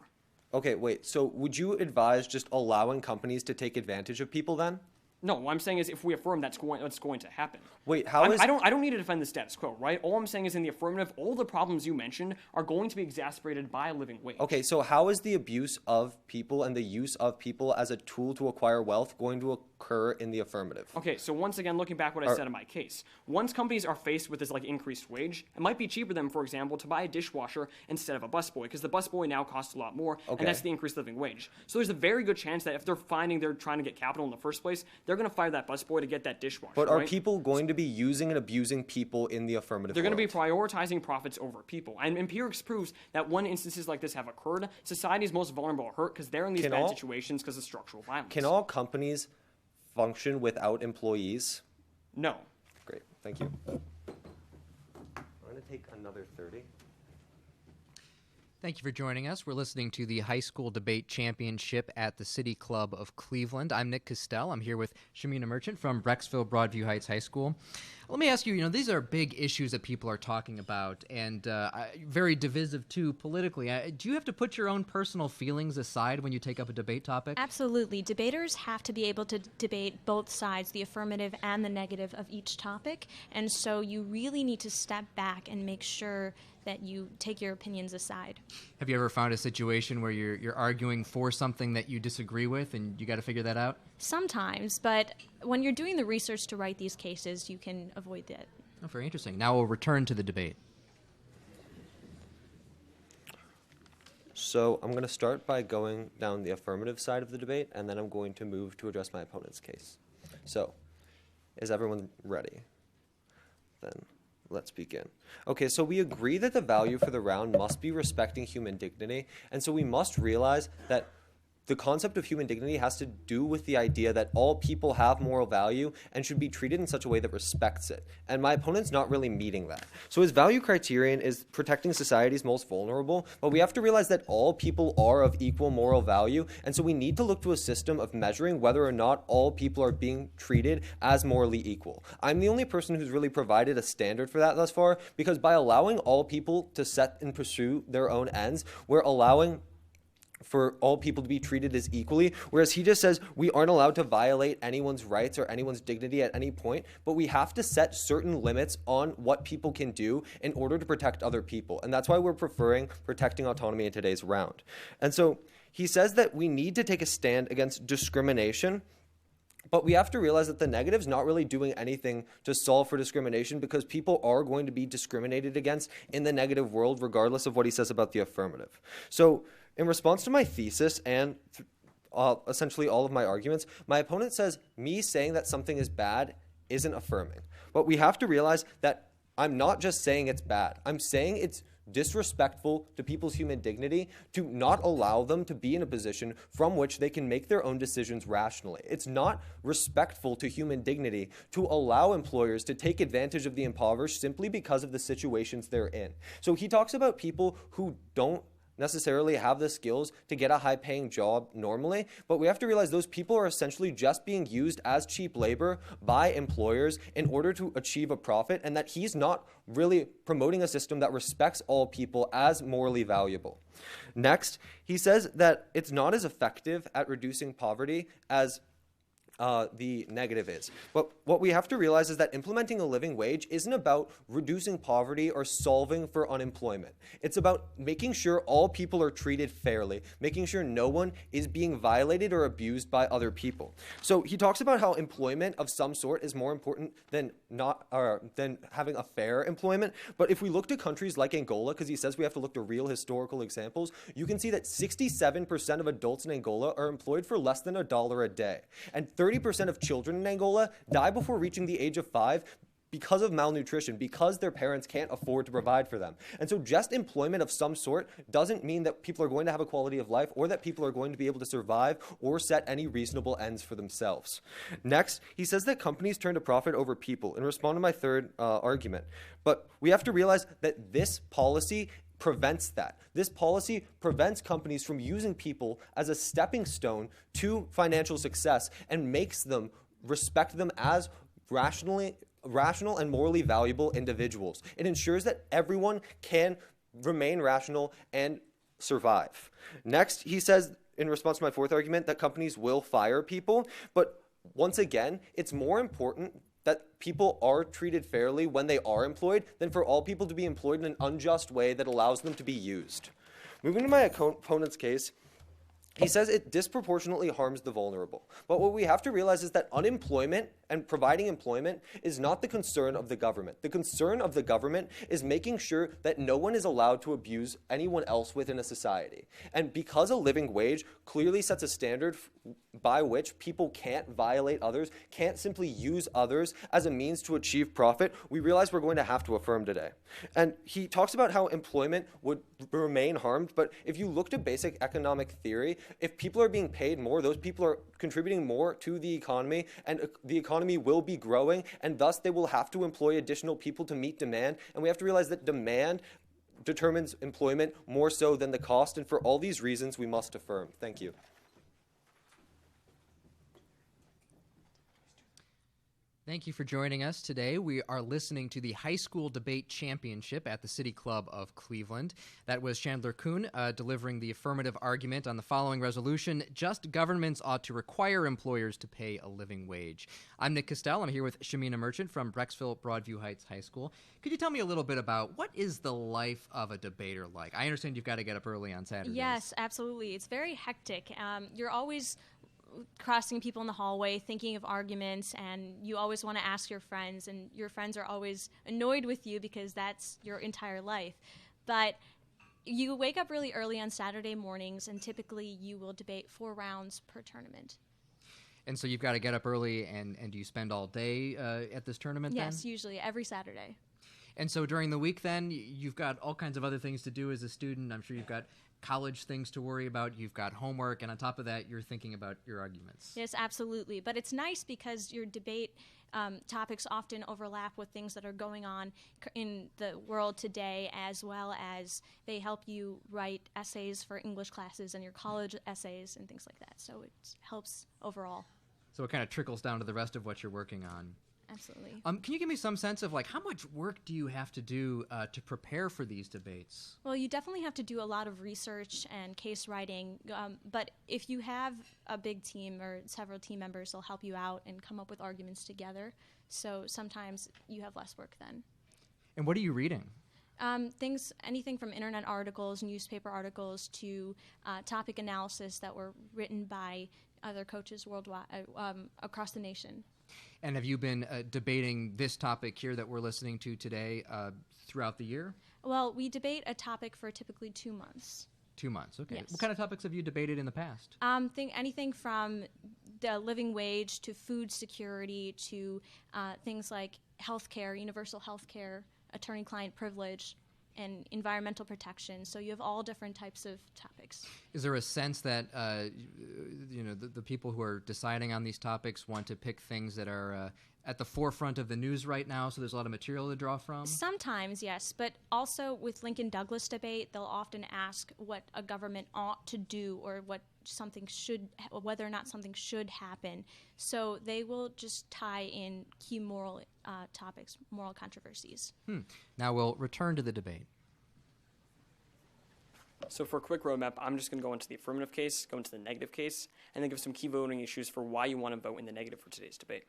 Speaker 3: Okay, wait, so would you advise just allowing companies to take advantage of people then?
Speaker 4: No, what I'm saying is if we affirm that's going to happen.
Speaker 3: Wait,
Speaker 4: I don't need to defend the status quo, right? All I'm saying is in the affirmative, all the problems you mentioned are going to be exacerbated by a living wage.
Speaker 3: Okay, so how is the abuse of people and the use of people as a tool to acquire wealth going to occur in the affirmative?
Speaker 4: Okay, so once again, looking back what I said in my case, once companies are faced with this increased wage, it might be cheaper than, for example, to buy a dishwasher instead of a busboy, because the busboy now costs a lot more, and that's the increased living wage. So there's a very good chance that if they're trying to get capital in the first place, they're going to fire that busboy to get that dishwasher.
Speaker 3: But are
Speaker 4: right?
Speaker 3: people going to be using and abusing people in the affirmative
Speaker 4: They're going to be
Speaker 3: world?
Speaker 4: prioritizing profits over people. And empirics proves that when instances like this have occurred, society's most vulnerable are hurt because they're in these bad situations because of structural violence.
Speaker 3: Can all companies function without employees?
Speaker 4: No.
Speaker 3: Great, thank you. I'm going to take another 30.
Speaker 5: Thank you for joining us. We're listening to the High School Debate Championship at the City Club of Cleveland. I'm Nick Costell. I'm here with Shamina Merchant from Brecksville Broadview Heights High School. Let me ask you, these are big issues that people are talking about and very divisive too politically. Do you have to put your own personal feelings aside when you take up a debate topic?
Speaker 6: Absolutely. Debaters have to be able to debate both sides, the affirmative and the negative of each topic. And so you really need to step back and make sure that you take your opinions aside.
Speaker 5: Have you ever found a situation where you're arguing for something that you disagree with and you got to figure that out?
Speaker 6: Sometimes, but when you're doing the research to write these cases, you can avoid that.
Speaker 5: Oh, very interesting. Now we'll return to the debate.
Speaker 3: So I'm going to start by going down the affirmative side of the debate, and then I'm going to move to address my opponent's case. So, is everyone ready? Then let's begin. Okay, so we agree that the value for the round must be respecting human dignity, and so we must realize that the concept of human dignity has to do with the idea that all people have moral value and should be treated in such a way that respects it. And my opponent's not really meeting that. So his value criterion is protecting society's most vulnerable, but we have to realize that all people are of equal moral value, and so we need to look to a system of measuring whether or not all people are being treated as morally equal. I'm the only person who's really provided a standard for that thus far, because by allowing all people to set and pursue their own ends, we're allowing for all people to be treated as equally, whereas he just says we aren't allowed to violate anyone's rights or anyone's dignity at any point, but we have to set certain limits on what people can do in order to protect other people. And that's why we're preferring protecting autonomy in today's round. And so he says that we need to take a stand against discrimination, but we have to realize that the negative's not really doing anything to solve for discrimination, because people are going to be discriminated against in the negative world, regardless of what he says about the affirmative. So in response to my thesis and essentially all of my arguments, my opponent says me saying that something is bad isn't affirming. But we have to realize that I'm not just saying it's bad. I'm saying it's disrespectful to people's human dignity to not allow them to be in a position from which they can make their own decisions rationally. It's not respectful to human dignity to allow employers to take advantage of the impoverished simply because of the situations they're in. So he talks about people who don't necessarily have the skills to get a high-paying job normally, but we have to realize those people are essentially just being used as cheap labor by employers in order to achieve a profit, and that he's not really promoting a system that respects all people as morally valuable. Next, he says that it's not as effective at reducing poverty as the negative is. But what we have to realize is that implementing a living wage isn't about reducing poverty or solving for unemployment. It's about making sure all people are treated fairly, making sure no one is being violated or abused by other people. So he talks about how employment of some sort is more important than having a fair employment. But if we look to countries like Angola, because he says we have to look to real historical examples, you can see that 67% of adults in Angola are employed for less than $1 a day. And 30% of children in Angola die before reaching the age of 5 because of malnutrition, because their parents can't afford to provide for them. And so just employment of some sort doesn't mean that people are going to have a quality of life or that people are going to be able to survive or set any reasonable ends for themselves. Next, he says that companies turn to profit over people, in response to my third argument. But we have to realize that this policy prevents that. This policy prevents companies from using people as a stepping stone to financial success and makes them respect them as rational and morally valuable individuals. It ensures that everyone can remain rational and survive. Next, he says, in response to my fourth argument, that companies will fire people. But once again, it's more important that people are treated fairly when they are employed than for all people to be employed in an unjust way that allows them to be used. Moving to my opponent's case, he says it disproportionately harms the vulnerable. But what we have to realize is that unemployment and providing employment is not the concern of the government. The concern of the government is making sure that no one is allowed to abuse anyone else within a society. And because a living wage clearly sets a standard by which people can't violate others, can't simply use others as a means to achieve profit, we realize we're going to have to affirm today. And he talks about how employment would remain harmed, but if you look to basic economic theory, if people are being paid more, those people are contributing more to the economy, and the economy will be growing, and thus they will have to employ additional people to meet demand. And we have to realize that demand determines employment more so than the cost, and for all these reasons, we must affirm. Thank you.
Speaker 5: Thank you for joining us today. We are listening to the High School Debate Championship at the City Club of Cleveland. That was Chandler Koon delivering the affirmative argument on the following resolution: just governments ought to require employers to pay a living wage. I'm Nick Costell. I'm here with Shamina Merchant from Brecksville Broadview Heights High School. Could you tell me a little bit about what is the life of a debater like? I understand you've got to get up early on Saturdays.
Speaker 6: Yes, absolutely. It's very hectic. You're always crossing people in the hallway, thinking of arguments, and you always want to ask your friends, and your friends are always annoyed with you because that's your entire life. But you wake up really early on Saturday mornings, and typically you will debate 4 rounds per tournament.
Speaker 5: And so you've got to get up early, and do you spend all day at this tournament then?
Speaker 6: Yes, usually, every Saturday.
Speaker 5: And so during the week then, you've got all kinds of other things to do as a student. I'm sure you've got college things to worry about, you've got homework, and on top of that, you're thinking about your arguments.
Speaker 6: Yes, absolutely. But it's nice because your debate topics often overlap with things that are going on in the world today, as well as they help you write essays for English classes and your college essays and things like that. So it helps overall.
Speaker 5: So it kind of trickles down to the rest of what you're working on.
Speaker 6: Absolutely.
Speaker 5: Can you give me some sense of how much work do you have to do to prepare for these debates?
Speaker 6: Well, you definitely have to do a lot of research and case writing, but if you have a big team or several team members, they'll help you out and come up with arguments together. So sometimes you have less work then.
Speaker 5: And what are you reading?
Speaker 6: Anything from internet articles, newspaper articles, to topic analysis that were written by other coaches worldwide, across the nation.
Speaker 5: And have you been debating this topic here that we're listening to today throughout the year?
Speaker 6: Well, we debate a topic for typically 2 months.
Speaker 5: 2 months, okay.
Speaker 6: Yes.
Speaker 5: What kind of topics have you debated in the past?
Speaker 6: Anything from the living wage to food security to things like healthcare, universal healthcare, attorney-client privilege, and environmental protection. So you have all different types of topics.
Speaker 5: Is there a sense that the people who are deciding on these topics want to pick things that are at the forefront of the news right now, so there's a lot of material to draw from?
Speaker 6: Sometimes, yes, but also with Lincoln-Douglas debate, they'll often ask what a government ought to do or whether or not something should happen. So they will just tie in key moral topics, moral controversies.
Speaker 5: Now we'll return to the debate.
Speaker 4: So for a quick roadmap, I'm just going to go into the affirmative case, go into the negative case, and then give some key voting issues for why you want to vote in the negative for today's debate.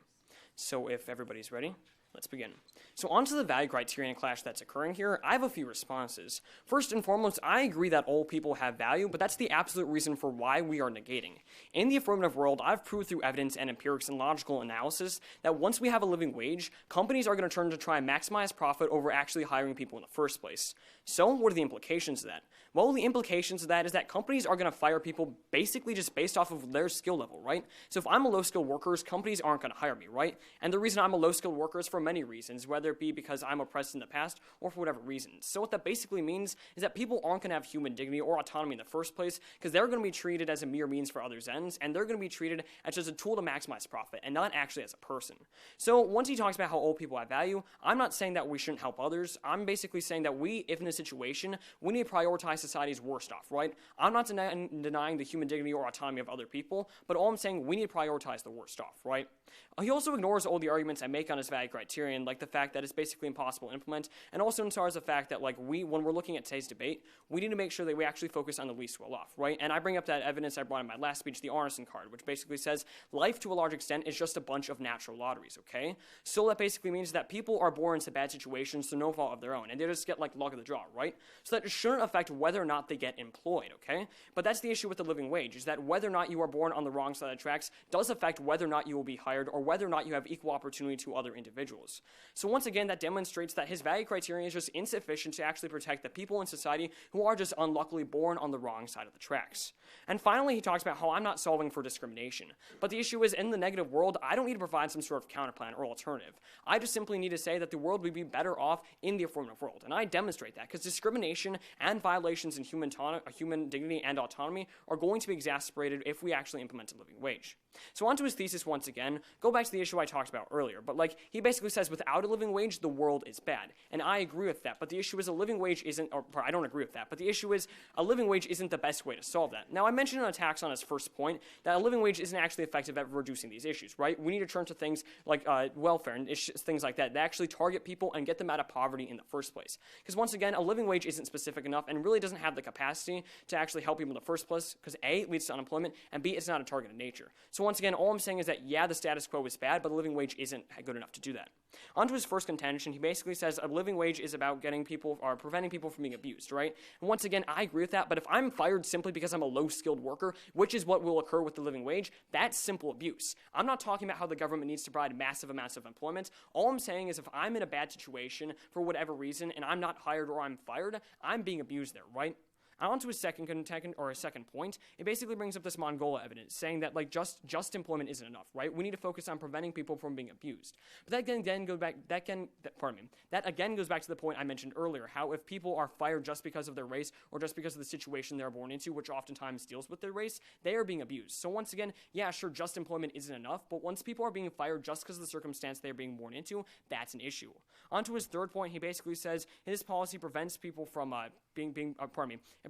Speaker 4: So if everybody's ready, let's begin. So onto the value criterion clash that's occurring here, I have a few responses. First and foremost, I agree that all people have value, but that's the absolute reason for why we are negating. In the affirmative world, I've proved through evidence and empirics and logical analysis that once we have a living wage, companies are going to turn to try and maximize profit over actually hiring people in the first place. So what are the implications of that? Well, the implications of that is that companies are going to fire people basically just based off of their skill level, right? So if I'm a low-skilled worker, companies aren't going to hire me, right? And the reason I'm a low-skilled worker is for many reasons, whether it be because I'm oppressed in the past or for whatever reason. So what that basically means is that people aren't going to have human dignity or autonomy in the first place because they're going to be treated as a mere means for others' ends, and they're going to be treated as just a tool to maximize profit and not actually as a person. So once he talks about how old people have value, I'm not saying that we shouldn't help others. I'm basically saying that if in a situation, we need to prioritize society's worst off, right? I'm not denying the human dignity or autonomy of other people, but all I'm saying, we need to prioritize the worst off, right? He also ignores all the arguments I make on his value criterion, like the fact that it's basically impossible to implement, and also ignores the fact that when we're looking at today's debate, we need to make sure that we actually focus on the least well off, right? And I bring up that evidence I brought in my last speech, the Arneson card, which basically says life to a large extent is just a bunch of natural lotteries, okay? So that basically means that people are born into bad situations through no fault of their own, and they just get luck of the draw, right? So that shouldn't affect whether or not they get employed, okay? But that's the issue with the living wage, is that whether or not you are born on the wrong side of the tracks does affect whether or not you will be hired or whether or not you have equal opportunity to other individuals. So once again, that demonstrates that his value criterion is just insufficient to actually protect the people in society who are just unluckily born on the wrong side of the tracks. And finally, he talks about how I'm not solving for discrimination. But the issue is, in the negative world, I don't need to provide some sort of counterplan or alternative. I just simply need to say that the world would be better off in the affirmative world. And I demonstrate that, because discrimination and violations in human dignity and autonomy are going to be exacerbated if we actually implement a living wage. So onto his thesis once again, go back to the issue I talked about earlier, but he basically basically says without a living wage, the world is bad. And I agree with that. But the issue is a living wage isn't, or I don't agree with that. But the issue is a living wage isn't the best way to solve that. Now, I mentioned in attacks on his first point that a living wage isn't actually effective at reducing these issues, right? We need to turn to things like welfare and things like that actually target people and get them out of poverty in the first place. Because once again, a living wage isn't specific enough and really doesn't have the capacity to actually help people in the first place because A, it leads to unemployment, and B, it's not a target in nature. So once again, all I'm saying is that, yeah, the status quo is bad, but the living wage isn't good enough to do that. On to his first contention, he basically says a living wage is about getting people or preventing people from being abused, right? And once again, I agree with that, but if I'm fired simply because I'm a low-skilled worker, which is what will occur with the living wage, that's simple abuse. I'm not talking about how the government needs to provide massive amounts of employment. All I'm saying is if I'm in a bad situation for whatever reason and I'm not hired or I'm fired, I'm being abused there, right? On to his second point, it basically brings up this Mongolia evidence, saying that like just employment isn't enough, right? We need to focus on preventing people from being abused. But that again goes back to the point I mentioned earlier, how if people are fired just because of their race or just because of the situation they're born into, which oftentimes deals with their race, they are being abused. So once again, yeah, sure, just employment isn't enough, but once people are being fired just because of the circumstance they're being born into, that's an issue. On to his third point, he basically says his policy prevents people from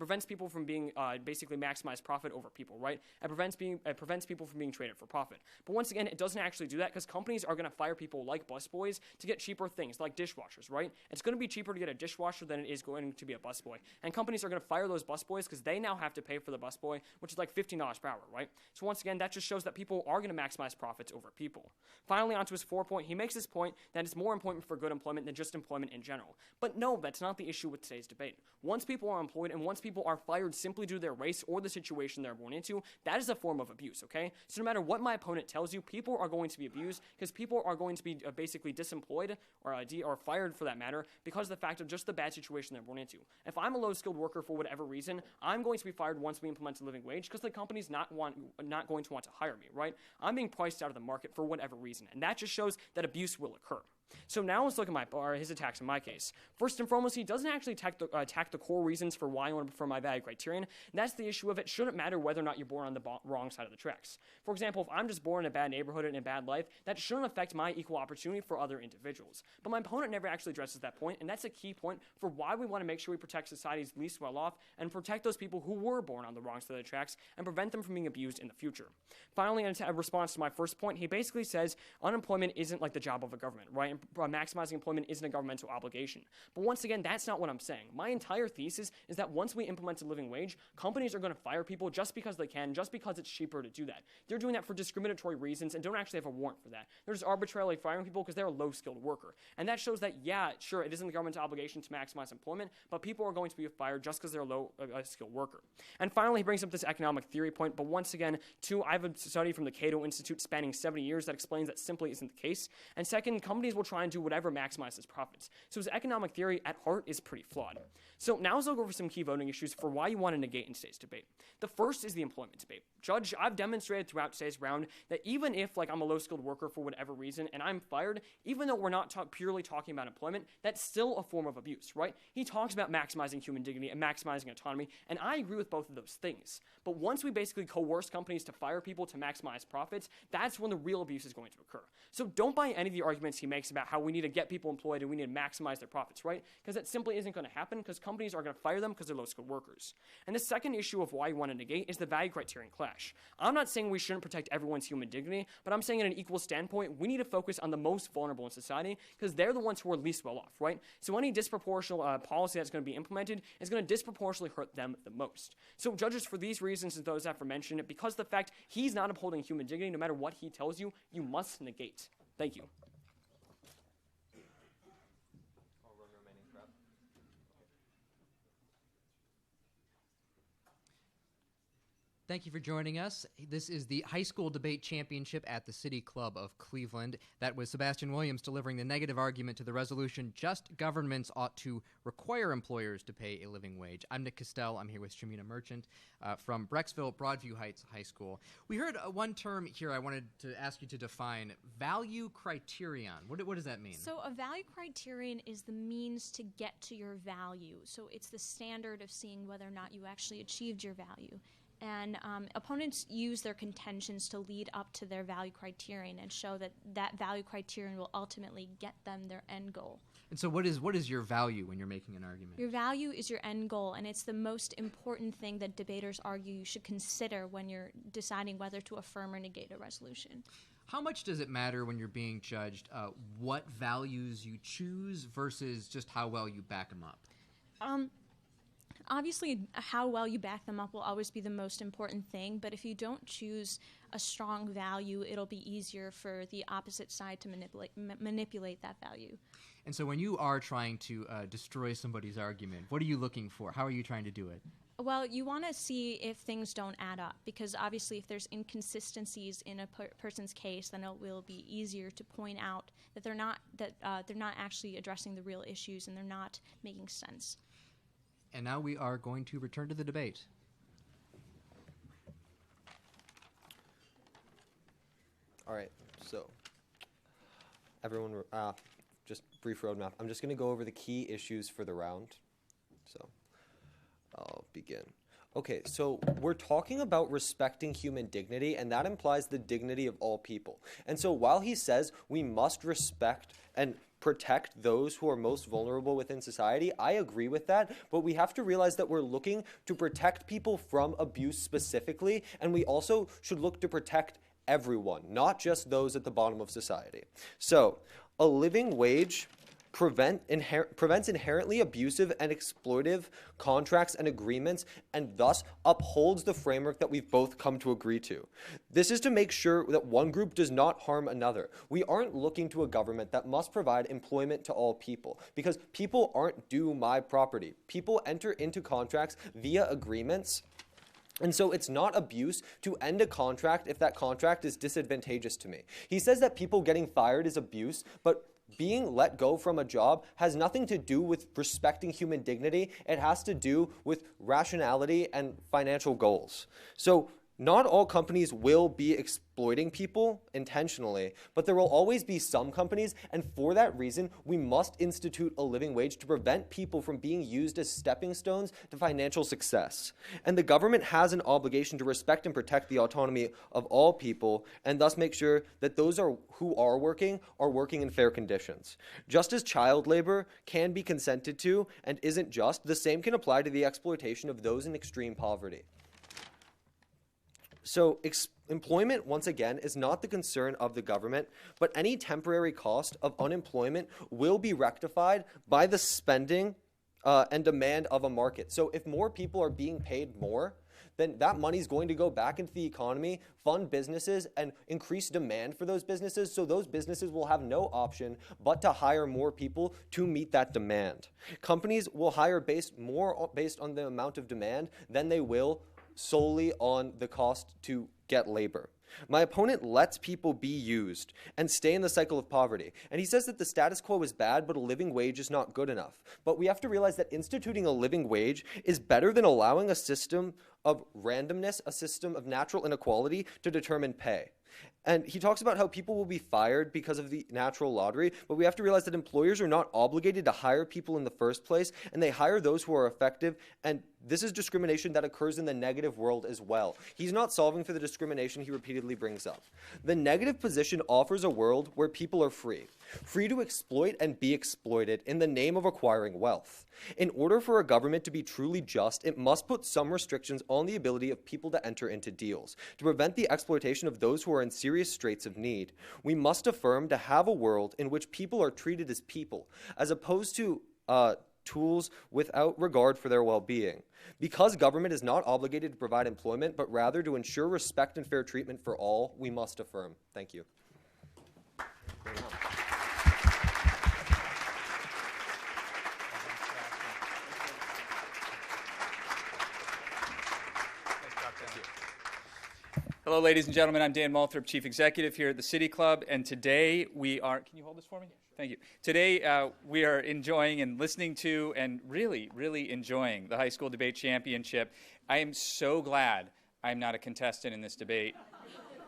Speaker 4: prevents people from being basically maximize profit over people, right? It prevents people from being traded for profit. But once again, it doesn't actually do that because companies are going to fire people like busboys to get cheaper things like dishwashers, right? It's going to be cheaper to get a dishwasher than it is going to be a busboy. And companies are going to fire those busboys because they now have to pay for the busboy, which is like $15 per hour, right? So once again, that just shows that people are going to maximize profits over people. Finally, onto his fourth point, he makes this point that it's more important for good employment than just employment in general. But no, that's not the issue with today's debate. Once people are employed and once people are fired simply due to their race or the situation they're born into, that is a form of abuse, okay? So no matter what my opponent tells you, people are going to be abused because people are going to be basically disemployed or fired for that matter because of the fact of just the bad situation they're born into. If I'm a low-skilled worker for whatever reason, I'm going to be fired once we implement a living wage because the company's not going to want to hire me, right? I'm being priced out of the market for whatever reason, and that just shows that abuse will occur. So now let's look at his attacks in my case. First and foremost, he doesn't actually attack the core reasons for why I want to prefer my value criterion, and that's the issue of it shouldn't matter whether or not you're born on the wrong side of the tracks. For example, if I'm just born in a bad neighborhood and in a bad life, that shouldn't affect my equal opportunity for other individuals. But my opponent never actually addresses that point, and that's a key point for why we want to make sure we protect society's least well-off and protect those people who were born on the wrong side of the tracks and prevent them from being abused in the future. Finally, in response to my first point, he basically says unemployment isn't like the job of a government, right? And maximizing employment isn't a governmental obligation. But once again, that's not what I'm saying. My entire thesis is that once we implement a living wage, companies are going to fire people just because they can, just because it's cheaper to do that. They're doing that for discriminatory reasons and don't actually have a warrant for that. They're just arbitrarily firing people because they're a low-skilled worker. And that shows that, yeah, sure, it isn't the government's obligation to maximize employment, but people are going to be fired just because they're a low-skilled worker. And finally, he brings up this economic theory point, but once again, I have a study from the Cato Institute spanning 70 years that explains that simply isn't the case. And second, companies will try and do whatever maximizes profits. So his economic theory at heart is pretty flawed. So now let's go over some key voting issues for why you want to negate in today's debate. The first is the employment debate. Judge, I've demonstrated throughout today's round that even if I'm a low-skilled worker for whatever reason and I'm fired, even though we're not purely talking about employment, that's still a form of abuse, right? He talks about maximizing human dignity and maximizing autonomy, and I agree with both of those things. But once we basically coerce companies to fire people to maximize profits, that's when the real abuse is going to occur. So don't buy any of the arguments he makes about how we need to get people employed and we need to maximize their profits, right? Because that simply isn't going to happen because companies are going to fire them because they're low-skilled workers. And the second issue of why you want to negate is the value criterion clash. I'm not saying we shouldn't protect everyone's human dignity, but I'm saying in an equal standpoint, we need to focus on the most vulnerable in society because they're the ones who are least well off, right? So any disproportional policy that's going to be implemented is going to disproportionately hurt them the most. So judges, for these reasons and those aforementioned, because the fact he's not upholding human dignity, no matter what he tells you, you must negate. Thank you.
Speaker 5: Thank you for joining us. This is the High School Debate Championship at the City Club of Cleveland. That was Sebastian Williams delivering the negative argument to the resolution, just governments ought to require employers to pay a living wage. I'm Nick Castell. I'm here with Shamina Merchant from Brecksville Broadview Heights High School. We heard one term here I wanted to ask you to define, value criterion. What does that mean?
Speaker 6: So a value criterion is the means to get to your value. So it's the standard of seeing whether or not you actually achieved your value. And opponents use their contentions to lead up to their value criterion and show that that value criterion will ultimately get them their end goal.
Speaker 5: And so what is your value when you're making an argument?
Speaker 6: Your value is your end goal, and it's the most important thing that debaters argue you should consider when you're deciding whether to affirm or negate a resolution.
Speaker 5: How much does it matter when you're being judged what values you choose versus just how well you back them up?
Speaker 6: Obviously, how well you back them up will always be the most important thing, but if you don't choose a strong value, it'll be easier for the opposite side to manipulate that value.
Speaker 5: And so when you are trying to destroy somebody's argument, what are you looking for? How are you trying to do it?
Speaker 6: Well, you want to see if things don't add up, because obviously if there's inconsistencies in a person's case, then it will be easier to point out that they're not actually addressing the real issues and they're not making sense.
Speaker 5: And now we are going to return to the debate.
Speaker 3: All right, so everyone, just brief roadmap. I'm just going to go over the key issues for the round. So I'll begin. Okay, so we're talking about respecting human dignity, and that implies the dignity of all people. And so while he says we must respect and protect those who are most vulnerable within society, I agree with that, but we have to realize that we're looking to protect people from abuse specifically, and we also should look to protect everyone, not just those at the bottom of society. So, a living wage prevents inherently abusive and exploitive contracts and agreements, and thus upholds the framework that we've both come to agree to. This is to make sure that one group does not harm another. We aren't looking to a government that must provide employment to all people, because people aren't due my property. People enter into contracts via agreements, and so it's not abuse to end a contract if that contract is disadvantageous to me. He says that people getting fired is abuse, but being let go from a job has nothing to do with respecting human dignity. It has to do with rationality and financial goals. So not all companies will be exploiting people intentionally, but there will always be some companies, and for that reason, we must institute a living wage to prevent people from being used as stepping stones to financial success. And the government has an obligation to respect and protect the autonomy of all people, and thus make sure that those who are working in fair conditions. Just as child labor can be consented to and isn't just, the same can apply to the exploitation of those in extreme poverty. So employment, once again, is not the concern of the government, but any temporary cost of unemployment will be rectified by the spending and demand of a market. So if more people are being paid more, then that money is going to go back into the economy, fund businesses, and increase demand for those businesses, so those businesses will have no option but to hire more people to meet that demand. Companies will hire more based on the amount of demand than they will solely on the cost to get labor. My opponent lets people be used and stay in the cycle of poverty. And he says that the status quo is bad, but a living wage is not good enough. But we have to realize that instituting a living wage is better than allowing a system of randomness, a system of natural inequality to determine pay. And he talks about how people will be fired because of the natural lottery, but we have to realize that employers are not obligated to hire people in the first place, and they hire those who are effective, and this is discrimination that occurs in the negative world as well. He's not solving for the discrimination he repeatedly brings up. The negative position offers a world where people are free to exploit and be exploited in the name of acquiring wealth. In order for a government to be truly just, it must put some restrictions on the ability of people to enter into deals. To prevent the exploitation of those who are in serious straits of need, we must affirm to have a world in which people are treated as people, as opposed to tools without regard for their well-being. Because government is not obligated to provide employment, but rather to ensure respect and fair treatment for all, we must affirm. Thank you.
Speaker 7: Hello, ladies and gentlemen. I'm Dan Malthrop, Chief Executive here at the City Club, and today we are... Can you hold this for me? Thank you. Today we are enjoying and listening to and really, really enjoying the High School Debate Championship. I am so glad I'm not a contestant in this debate.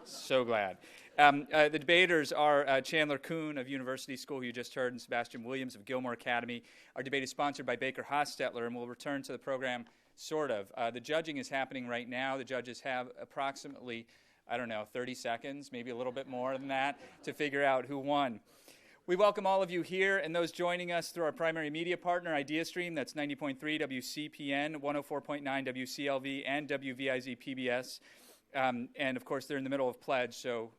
Speaker 7: So glad. The debaters are Chandler Koon of University School, who you just heard, and Sebastian Williams of Gilmour Academy. Our debate is sponsored by Baker Hostetler, and we'll return to the program sort of. The judging is happening right now. The judges have approximately, 30 seconds, maybe a little bit more than that, to figure out who won. We welcome all of you here and those joining us through our primary media partner, IdeaStream. That's 90.3 WCPN, 104.9 WCLV, and WVIZ PBS. And, of course, they're in the middle of pledge, so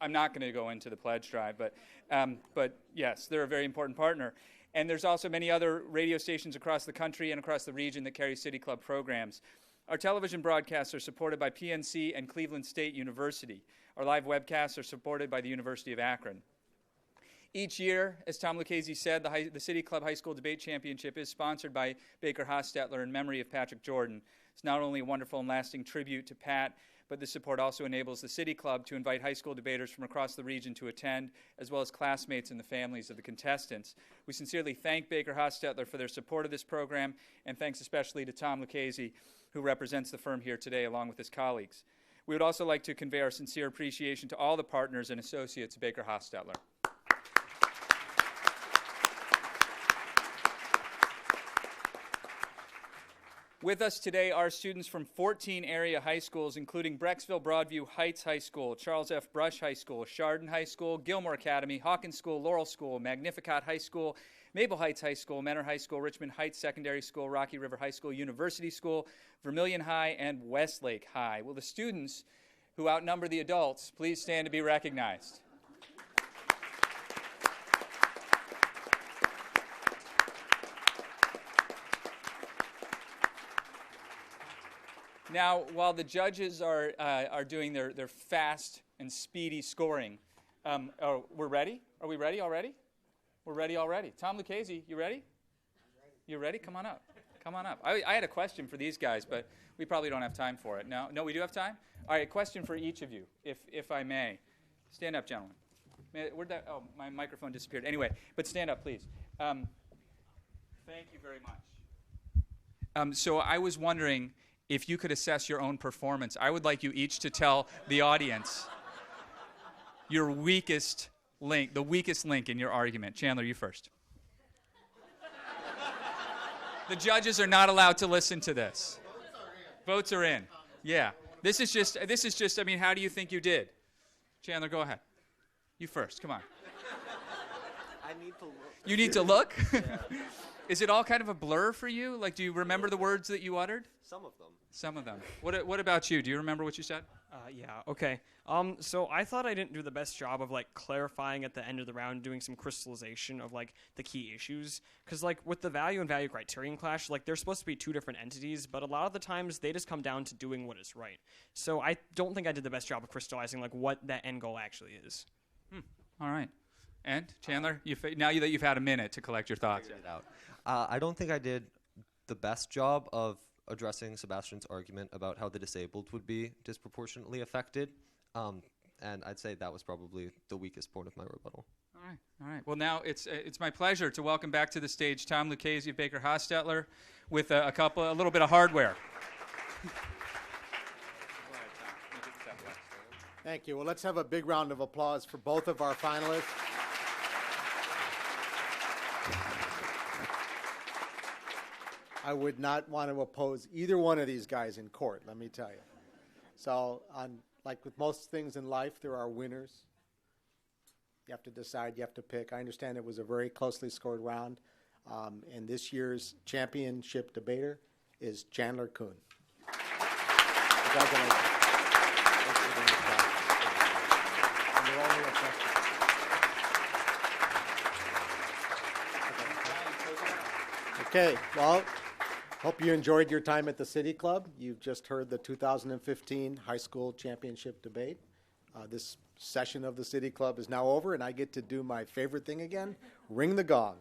Speaker 7: I'm not going to go into the pledge drive. But yes, they're a very important partner. And there's also many other radio stations across the country and across the region that carry City Club programs. Our television broadcasts are supported by PNC and Cleveland State University. Our live webcasts are supported by the University of Akron. Each year, as Tom Lucchese said, the City Club High School Debate Championship is sponsored by Baker Hostetler in memory of Patrick Jordan. It's not only a wonderful and lasting tribute to Pat, but this support also enables the City Club to invite high school debaters from across the region to attend, as well as classmates and the families of the contestants. We sincerely thank Baker Hostetler for their support of this program, and thanks especially to Tom Lucchese, who represents the firm here today, along with his colleagues. We would also like to convey our sincere appreciation to all the partners and associates of Baker Hostetler. With us today are students from 14 area high schools, including Brecksville Broadview Heights High School, Charles F. Brush High School, Chardon High School, Gilmour Academy, Hawkins School, Laurel School, Magnificat High School, Maple Heights High School, Menor High School, Richmond Heights Secondary School, Rocky River High School, University School, Vermilion High, and Westlake High. Will the students who outnumber the adults please stand to be recognized? Now, while the judges are doing their fast and speedy scoring, we're ready? Are we ready already? We're ready already. Tom Lucchese, you ready? You ready? Come on up. Come on up. I had a question for these guys, but we probably don't have time for it. No, we do have time? All right, a question for each of you, if I may. Stand up, gentlemen. Where'd that? Oh, my microphone disappeared. Anyway, but stand up, please. Thank you very much. So I was wondering if you could assess your own performance. I would like you each to tell the audience your weakest link, the weakest link in your argument. Chandler, you first. The judges are not allowed to listen to this. Votes are in. Yeah. This is just, I mean, how do you think you did? Chandler, go ahead. You first, come on.
Speaker 3: I need to look.
Speaker 7: You need to look?
Speaker 3: Yeah.
Speaker 7: Is it all kind of a blur for you? Like, do you remember the words that you uttered?
Speaker 3: Some of them.
Speaker 7: Some of them. What about you? Do you remember what you said?
Speaker 4: Yeah, okay. So I thought I didn't do the best job of, clarifying at the end of the round, doing some crystallization of, the key issues. Because, with the value and value criterion clash, they're supposed to be two different entities, but a lot of the times they just come down to doing what is right. So I don't think I did the best job of crystallizing, what that end goal actually is.
Speaker 7: All right. And, Chandler, now that you've had a minute to collect your thoughts.
Speaker 3: Figured it out. I don't think I did the best job of addressing Sebastian's argument about how the disabled would be disproportionately affected. And I'd say that was probably the weakest point of my rebuttal.
Speaker 7: All right. Well, now it's my pleasure to welcome back to the stage Tom Lucchese of Baker Hostetler with a little bit of hardware.
Speaker 1: Thank you. Well, let's have a big round of applause for both of our finalists. I would not want to oppose either one of these guys in court, let me tell you. So, like with most things in life, there are winners. You have to decide, you have to pick. I understand it was a very closely scored round. And this year's championship debater is Chandler Koon. Congratulations. Okay, well, hope you enjoyed your time at the City Club. You've just heard the 2015 high school championship debate. This session of the City Club is now over, and I get to do my favorite thing again, ring the gong.